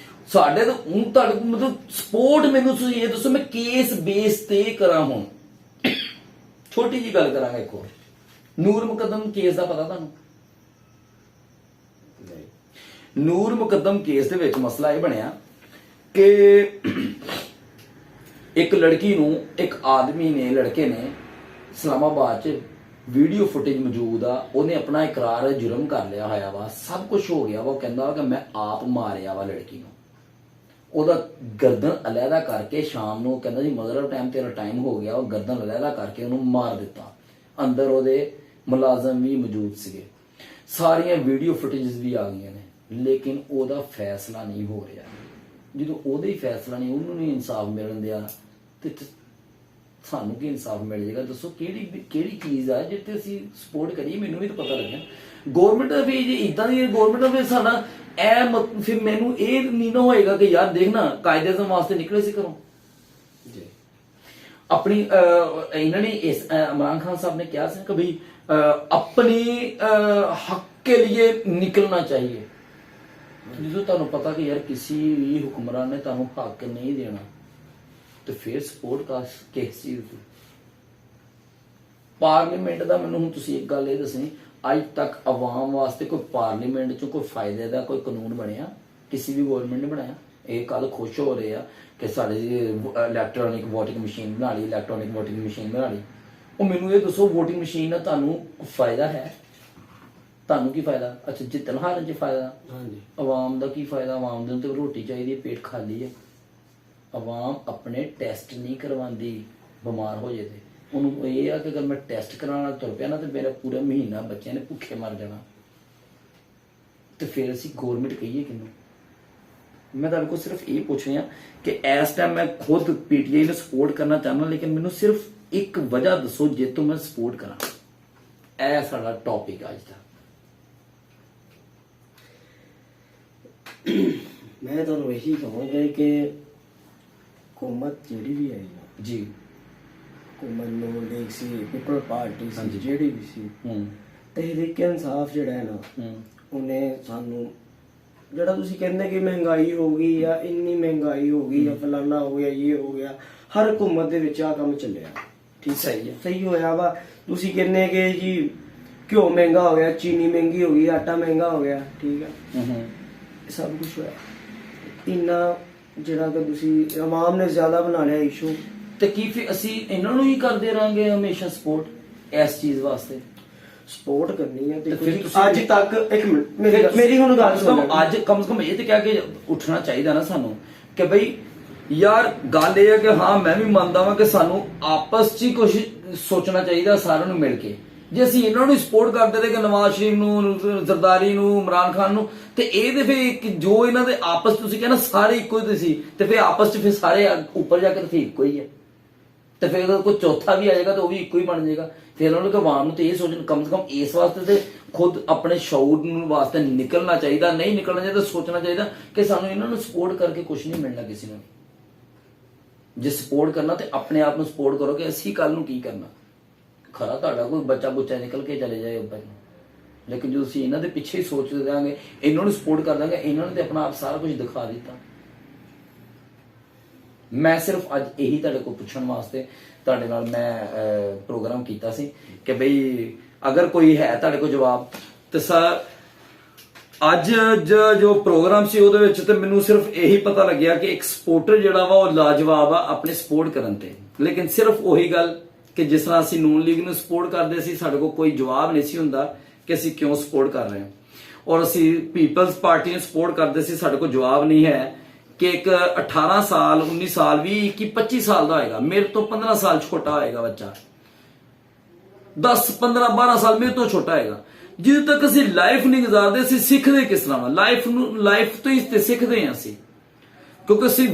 ਸਾਡੇ ਤਾਂ ਹੁਣ ਤੁਹਾਡੇ ਮਤਲਬ ਸਪੋਰਟ ਮੈਨੂੰ ਤੁਸੀਂ ਇਹ ਦੱਸੋ ਮੈਂ ਕੇਸ ਬੇਸ ਤੇ ਕਰਾਂ। ਹੁਣ ਛੋਟੀ ਜੀ ਗੱਲ ਕਰਾਂਗਾ ਇੱਕ ਹੋਰ, ਨੂਰ ਮੁਕੱਦਮ ਕੇਸ ਦਾ ਪਤਾ ਤੁਹਾਨੂੰ? ਨੂਰ ਮੁਕੱਦਮ ਕੇਸ ਦੇ ਵਿੱਚ ਮਸਲਾ ਇਹ ਬਣਿਆ ਕਿ ਇੱਕ ਲੜਕੀ ਨੂੰ ਇੱਕ ਆਦਮੀ ਨੇ, ਲੜਕੇ ਨੇ ਇਸਲਾਮਾਬਾਦ 'ਚ ਵੀਡੀਓ ਫੁਟੇਜ ਮੌਜੂਦ ਆ, ਉਹਨੇ ਆਪਣਾ ਇਕਰਾਰ ਜੁਰਮ ਕਰ ਲਿਆ ਹੋਇਆ ਵਾ, ਸਭ ਕੁਝ ਹੋ ਗਿਆ ਵਾ। ਉਹ ਕਹਿੰਦਾ ਕਿ ਮੈਂ ਆਪ ਮਾਰਿਆ ਵਾ ਲੜਕੀ ਨੂੰ। ਉਹਦਾ ਗਰਦਨ ਅਲੱਗਾ ਕਰਕੇ ਸ਼ਾਮ ਨੂੰ ਕਹਿੰਦਾ ਜੀ ਮਗਰਿਬ ਟਾਈਮ ਤੇਰਾ ਟਾਈਮ ਹੋ ਗਿਆ, ਉਹ ਗਰਦਨ ਅਲੱਗਾ ਕਰਕੇ ਉਹਨੂੰ ਮਾਰ ਦਿੱਤਾ। ਅੰਦਰ ਉਹਦੇ ਮੁਲਾਜ਼ਮ ਵੀ ਮੌਜੂਦ ਸੀਗੇ, ਸਾਰੀਆਂ ਵੀਡੀਓ ਫੁਟੇਜਸ ਵੀ ਆ ਗਈਆਂ ਨੇ, ਲੇਕਿਨ ਉਹਦਾ ਫੈਸਲਾ ਨਹੀਂ ਹੋ ਰਿਹਾ। ਜਦੋਂ ਉਹਦਾ ਹੀ ਫੈਸਲਾ ਨਹੀਂ, ਉਹਨੂੰ ਨਹੀਂ ਇਨਸਾਫ ਮਿਲਣ ਦਿਆ, ਤੇ ਸਾਨੂੰ ਕੀ ਇਨਸਾਫ ਮਿਲ ਜਾਏਗਾ? ਦੱਸੋ ਕਿਹੜੀ ਚੀਜ਼ ਆ ਜਿੱਥੇ ਅਸੀਂ ਸਪੋਰਟ ਕਰੀਏ? ਮੈਨੂੰ ਵੀ ਤਾਂ ਪਤਾ ਲੱਗਿਆ ਗਵਰਨਮੈਂਟ ਦਾ ਵੀ ਜੇ ਇਦਾਂ ਦੀ ਗਵਰਨਮੈਂਟ ਦਾ ਵੀ ਸਾਡਾ ਫਿਰ ਮੈਨੂੰ ਇਹ ਨਹੀਂ ਨਾ ਹੋਏਗਾ ਕਿ ਯਾਰ ਦੇਖਣਾ ਕਾਇਦੇ ਆਜ਼ਮ ਵਾਸਤੇ ਨਿਕਲੇ ਸੀ ਘਰੋਂ ਜੀ ਆਪਣੀ ਇਹਨਾਂ ਨੇ ਇਸ इमरान खान साहब ने किया कि भाई अपनी हक के लिए निकलना चाहिए। जो ਤੁਹਾਨੂੰ ਪਤਾ ਕਿ ਯਾਰ ਕਿਸੇ ਵੀ ਹੁਕਮਰਾਨ ਨੇ ਤੁਹਾਨੂੰ ਹੱਕ ਨਹੀਂ ਦੇਣਾ ਤੇ ਫਿਰ ਸਪੋਰਟ ਕਿਸ ਚੀਜ਼ ਦੀ? ਪਾਰਲੀਮੈਂਟ ਦਾ ਮੈਨੂੰ ਹੁਣ ਤੁਸੀਂ ਇੱਕ ਗੱਲ ਇਹ ਦੱਸਣੀ, ਅੱਜ ਤੱਕ ਆਵਾਮ ਵਾਸਤੇ ਕੋਈ ਪਾਰਲੀਮੈਂਟ 'ਚ ਕੋਈ ਫਾਇਦੇ ਦਾ ਕੋਈ ਕਾਨੂੰਨ ਬਣਿਆ? ਕਿਸੇ ਵੀ ਗਵਰਨਮੈਂਟ ਨੇ ਬਣਾਇਆ? ਇਹ ਕੱਲ ਖੁਸ਼ ਹੋ ਰਹੇ ਆ ਕਿ ਸਾਡੇ ਇਲੈਕਟ੍ਰੋਨਿਕ ਵੋਟਿੰਗ ਮਸ਼ੀਨ ਬਣਾ ਲਈ, ਇਲੈਕਟ੍ਰੋਨਿਕ ਵੋਟਿੰਗ ਮਸ਼ੀਨ ਬਣਾ ਲਈ। ਉਹ ਮੈਨੂੰ ਇਹ ਦੱਸੋ ਵੋਟਿੰਗ ਮਸ਼ੀਨ ਨਾਲ ਤੁਹਾਨੂੰ ਫਾਇਦਾ ਹੈ? ਤੁਹਾਨੂੰ ਕੀ ਫਾਇਦਾ? ਅੱਛਾ ਜਿੱਤਣ ਹਾਰਨ 'ਚ ਫਾਇਦਾ, ਹਾਂਜੀ। ਆਵਾਮ ਦਾ ਕੀ ਫਾਇਦਾ? ਆਵਾਮ ਨੂੰ ਤੇ ਰੋਟੀ ਚਾਹੀਦੀ ਹੈ, ਪੇਟ ਖਾਲੀ ਹੈ। ਆਵਾਮ ਆਪਣੇ ਟੈਸਟ ਨਹੀਂ ਕਰਵਾਉਂਦੀ, ਬਿਮਾਰ ਹੋ ਜੇ ਤੇ ਉਹਨੂੰ ਇਹ ਆ ਕਿ ਅਗਰ ਮੈਂ ਟੈਸਟ ਕਰਾਉਣਾ ਤੁਰ ਪਿਆ ਨਾ ਤੇ ਮੇਰਾ ਪੂਰਾ ਮਹੀਨਾ ਬੱਚਿਆਂ ਨੇ ਭੁੱਖੇ ਮਰ ਜਾਣਾ। ਤੇ ਫਿਰ ਅਸੀਂ ਗੌਰਮੈਂਟ ਕਹੀਏ ਕਿਹਨੂੰ? ਮੈਂ ਤੁਹਾਡੇ ਕੋਲ ਸਿਰਫ ਇਹ ਪੁੱਛ ਰਿਹਾ ਕਿ ਇਸ ਟਾਈਮ ਮੈਂ ਖੁਦ PTI ਨੂੰ ਸਪੋਰਟ ਕਰਨਾ ਚਾਹੁੰਦਾ, ਲੇਕਿਨ ਮੈਨੂੰ ਸਿਰਫ ਇੱਕ ਵਜ੍ਹਾ ਦੱਸੋ ਜੇ ਤੋਂ ਮੈਂ ਸਪੋਰਟ ਕਰਾਂ। ਇਹ ਸਾਡਾ ਟੌਪਿਕ ਅੱਜ ਦਾ। ਮੈਂ ਤੁਹਾਨੂੰ ਇਹੀ ਕਹਾਂਗਾ ਕਿ हुकूमत ਜਿਹੜੀ ਵੀ ਆਈ ਨਾ ਜੀ, ਹੁਕੂਮਤ ਨੂੰ ਲੀਗ ਸੀ, ਪੀਪਲ ਪਾਰਟੀ ਸੀ, ਹਾਂਜੀ। ਜਿਹੜੀ ਵੀ ਸੀ, ਤਹਿਰੀਕ ਇਨਸਾਫ ਜਿਹੜਾ ਹੈ ਨਾ, ਉਹਨੇ ਸਾਨੂੰ ਜਿਹੜਾ ਤੁਸੀਂ ਕਹਿੰਦੇ ਕਿ ਮਹਿੰਗਾਈ ਹੋ ਗਈ ਜਾਂ ਇੰਨੀ ਮਹਿੰਗਾਈ ਹੋ ਗਈ ਜਾਂ ਫਲਾਨਾ ਹੋ ਗਿਆ, ਇਹ ਹੋ ਗਿਆ, ਹਰ ਹੁਕੂਮਤ ਦੇ ਵਿੱਚ ਆ ਕੰਮ ਚੱਲਿਆ। ਠੀਕ ਸਹੀ ਹੈ, ਸਹੀ ਹੋਇਆ ਵਾ। ਤੁਸੀਂ ਕਹਿੰਦੇ ਕਿ ਜੀ ਘਿਓ ਮਹਿੰਗਾ ਹੋ ਗਿਆ, ਚੀਨੀ ਮਹਿੰਗੀ ਹੋ ਗਈ, ਆਟਾ ਮਹਿੰਗਾ ਹੋ ਗਿਆ, ਠੀਕ ਹੈ, ਸਭ ਕੁਝ ਹੋਇਆ। ਇੰਨਾ ਜਿਹੜਾ ਕਿ ਤੁਸੀਂ ਆਵਾਮ ਨੇ ਜ਼ਿਆਦਾ ਬਣਾ ਲਿਆ ਇਸ਼ੂ, ਤੇ ਕੀ ਫਿਰ ਅਸੀਂ ਇਹਨਾਂ ਨੂੰ ਹੀ ਕਰਦੇ ਰਹਾਂਗੇ ਹਮੇਸ਼ਾ ਸਪੋਰਟ ਇਸ ਚੀਜ਼ ਵਾਸਤੇ? ਸਪੋਰਟ ਕਰਨੀ ਹੈ ਤੇ ਫਿਰ ਤੁਸੀਂ ਅੱਜ ਤੱਕ ਇੱਕ ਮਿੰਟ ਮੇਰੀ ਹੁਣ ਗੱਲ ਸੁਣੋ। ਅੱਜ ਕਮ ਸੇ ਕਮ ਇਹ ਤੇ ਕਹਿ ਕੇ ਉੱਠਣਾ ਚਾਹੀਦਾ ਨਾ ਸਾਨੂੰ ਕਿ ਬਈ ਯਾਰ ਗੱਲ ਇਹ ਹੈ ਕਿ ਹਾਂ ਮੈਂ ਵੀ ਮੰਨਦਾ ਵਾਂ ਕਿ ਸਾਨੂੰ ਆਪਸ 'ਚ ਹੀ ਕੁਝ ਸੋਚਣਾ ਚਾਹੀਦਾ ਸਾਰਿਆਂ ਨੂੰ ਮਿਲ ਕੇ। ਜੇ ਅਸੀਂ ਇਹਨਾਂ ਨੂੰ ਸਪੋਰਟ ਕਰਦੇ ਤੇ ਕਿ ਨਵਾਜ਼ ਸ਼ਰੀਫ ਨੂੰ, ਜ਼ਰਦਾਰੀ ਨੂੰ, ਇਮਰਾਨ ਖਾਨ ਨੂੰ, ਤੇ ਇਹ ਤੇ ਫਿਰ ਜੋ ਇਹਨਾਂ ਦੇ ਆਪਸ ਤੁਸੀਂ ਕਹਿੰਦਾ ਸਾਰੇ ਇੱਕੋ ਹੀ ਸੀ, ਤੇ ਫਿਰ ਆਪਸ 'ਚ ਫਿਰ ਸਾਰੇ ਉੱਪਰ ਜਾ ਕੇ ਫਿਰ ਇੱਕੋ ਹੀ ਹੈ। ਤੇ ਫਿਰ ਅਗਰ ਕੋਈ ਚੌਥਾ ਵੀ ਆ ਜਾਏਗਾ ਤਾਂ ਉਹ ਵੀ ਇੱਕੋ ਹੀ ਬਣ ਜਾਏਗਾ। ਫਿਰ ਉਹਨਾਂ ਨੂੰ ਆਵਾਮ ਨੂੰ ਤੇ ਇਹ ਸੋਚਣ ਕਮ ਸੇ ਕਮ ਇਸ ਵਾਸਤੇ ਤੇ ਖੁਦ ਆਪਣੇ ਸ਼ਊਰ ਨੂੰ ਵਾਸਤੇ ਨਿਕਲਣਾ ਚਾਹੀਦਾ। ਨਹੀਂ ਨਿਕਲਣਾ ਚਾਹੀਦਾ, ਸੋਚਣਾ ਚਾਹੀਦਾ ਕਿ ਸਾਨੂੰ ਇਹਨਾਂ ਨੂੰ ਸਪੋਰਟ ਕਰਕੇ ਕੁਝ ਨਹੀਂ ਮਿਲਣਾ ਕਿਸੇ ਨੂੰ। ਜੇ ਸਪੋਰਟ ਕਰਨਾ ਤੇ ਆਪਣੇ ਆਪ ਨੂੰ ਸਪੋਰਟ ਕਰੋ ਕਿ ਅਸੀਂ ਕੱਲ ਨੂੰ ਕੀ ਕਰਨਾ। ਖਰਾ ਤੁਹਾਡਾ ਕੋਈ ਬੱਚਾ ਬੁੱਚਾ ਨਿਕਲ ਕੇ ਚਲੇ ਜਾਏ ਉੱਪਰ ਨੂੰ, ਲੇਕਿਨ ਜੋ ਅਸੀਂ ਇਹਨਾਂ ਦੇ ਪਿੱਛੇ ਹੀ ਸੋਚਦੇ ਰਹਾਂਗੇ, ਇਹਨਾਂ ਨੂੰ ਸਪੋਰਟ ਕਰ ਦਾਂਗੇ, ਇਹਨਾਂ ਨੇ ਤੇ ਆਪਣਾ ਆਪ ਸਾਰਾ ਕੁਝ ਦਿਖਾ ਦਿੱਤਾ। ਮੈਂ ਸਿਰਫ ਅੱਜ ਇਹੀ ਤੁਹਾਡੇ ਕੋਲ ਪੁੱਛਣ ਵਾਸਤੇ ਤੁਹਾਡੇ ਨਾਲ ਮੈਂ ਪ੍ਰੋਗਰਾਮ ਕੀਤਾ ਸੀ ਕਿ ਬਈ ਅਗਰ ਕੋਈ ਹੈ ਤੁਹਾਡੇ ਕੋਲ ਜਵਾਬ ਤੇ ਸਰ ਅੱਜ ਜੋ ਪ੍ਰੋਗਰਾਮ ਸੀ ਉਹਦੇ ਵਿੱਚ ਤੇ ਮੈਨੂੰ ਸਿਰਫ ਇਹੀ ਪਤਾ ਲੱਗਿਆ ਕਿ ਇੱਕ ਸਪੋਰਟਰ ਜਿਹੜਾ ਵਾ ਉਹ ਲਾਜਵਾਬ ਆ ਆਪਣੇ ਸਪੋਰਟ ਕਰਨ ਤੇ। ਲੇਕਿਨ ਸਿਰਫ ਉਹੀ ਗੱਲ ਕਿ ਜਿਸ ਤਰ੍ਹਾਂ ਅਸੀਂ ਨੂਨ ਲੀਗ ਨੂੰ ਸਪੋਰਟ ਕਰਦੇ ਸੀ, ਸਾਡੇ ਕੋਲ ਕੋਈ ਜਵਾਬ ਨਹੀਂ ਸੀ ਹੁੰਦਾ ਕਿ ਅਸੀਂ ਕਿਉਂ ਸਪੋਰਟ ਕਰ ਰਹੇ ਹਾਂ, ਔਰ ਅਸੀਂ ਪੀਪਲਸ ਪਾਰਟੀ ਨੂੰ ਸਪੋਰਟ ਕਰਦੇ ਸੀ, ਸਾਡੇ ਕੋਲ ਜਵਾਬ ਨਹੀਂ ਹੈ ਕਿ ਇੱਕ 18 ਸਾਲ 19 ਸਾਲ 20 21 25 ਸਾਲ ਦਾ ਹੋਏਗਾ, ਮੇਰੇ ਤੋਂ 15 ਸਾਲ ਛੋਟਾ ਹੋਏਗਾ ਬੱਚਾ, 10 15 12 ਸਾਲ ਮੇਰੇ ਤੋਂ ਛੋਟਾ ਹੋਏਗਾ, ਜਦੋਂ ਤੱਕ ਅਸੀਂ ਲਾਈਫ ਨਹੀਂ ਗੁਜ਼ਾਰਦੇ ਅਸੀਂ ਸਿੱਖਦੇ ਕਿਸ ਤਰ੍ਹਾਂ ਵਾ ਲਾਈਫ ਤੋਂ ਹੀ ਤੇ ਸਿੱਖਦੇ ਹਾਂ ਅਸੀਂ, ਕਿਉਂਕਿ ਅਸੀਂ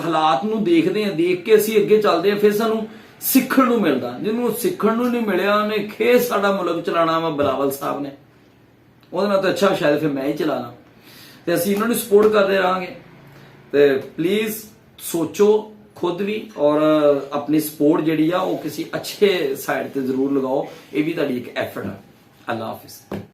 ਹਾਲਾਤ ਨੂੰ ਦੇਖਦੇ ਹਾਂ, ਦੇਖ ਕੇ ਅਸੀਂ ਅੱਗੇ ਚੱਲਦੇ ਹਾਂ, ਫਿਰ ਸਾਨੂੰ ਸਿੱਖਣ ਨੂੰ ਮਿਲਦਾ। ਜਿਹਨੂੰ ਸਿੱਖਣ ਨੂੰ ਨਹੀਂ ਮਿਲਿਆ ਉਹਨੇ ਖੇਸ ਸਾਡਾ ਮੁਲਕ ਚਲਾਣਾ ਵਾ ਬਲਾਵਲ ਸਾਹਿਬ ਨੇ, ਉਹਦੇ ਨਾਲ ਤਾਂ ਅੱਛਾ ਸ਼ਾਇਦ ਫਿਰ ਮੈਂ ਹੀ ਚਲਾਣਾ। ਤੇ ਅਸੀਂ ਇਹਨਾਂ ਨੂੰ ਸਪੋਰਟ ਕਰਦੇ ਰਹਾਂਗੇ। ਤੇ ਪਲੀਜ਼ ਸੋਚੋ ਖੁਦ ਵੀ, ਔਰ ਆਪਣੀ ਸਪੋਰਟ ਜਿਹੜੀ ਆ ਉਹ ਕਿਸੇ ਅੱਛੇ ਸਾਈਡ ਤੇ ਜ਼ਰੂਰ ਲਗਾਓ। ਇਹ ਵੀ ਤੁਹਾਡੀ ਇੱਕ ਐਫਰਟ ਹੈ। ਅੱਲਾ ਹਾਫਿਜ਼।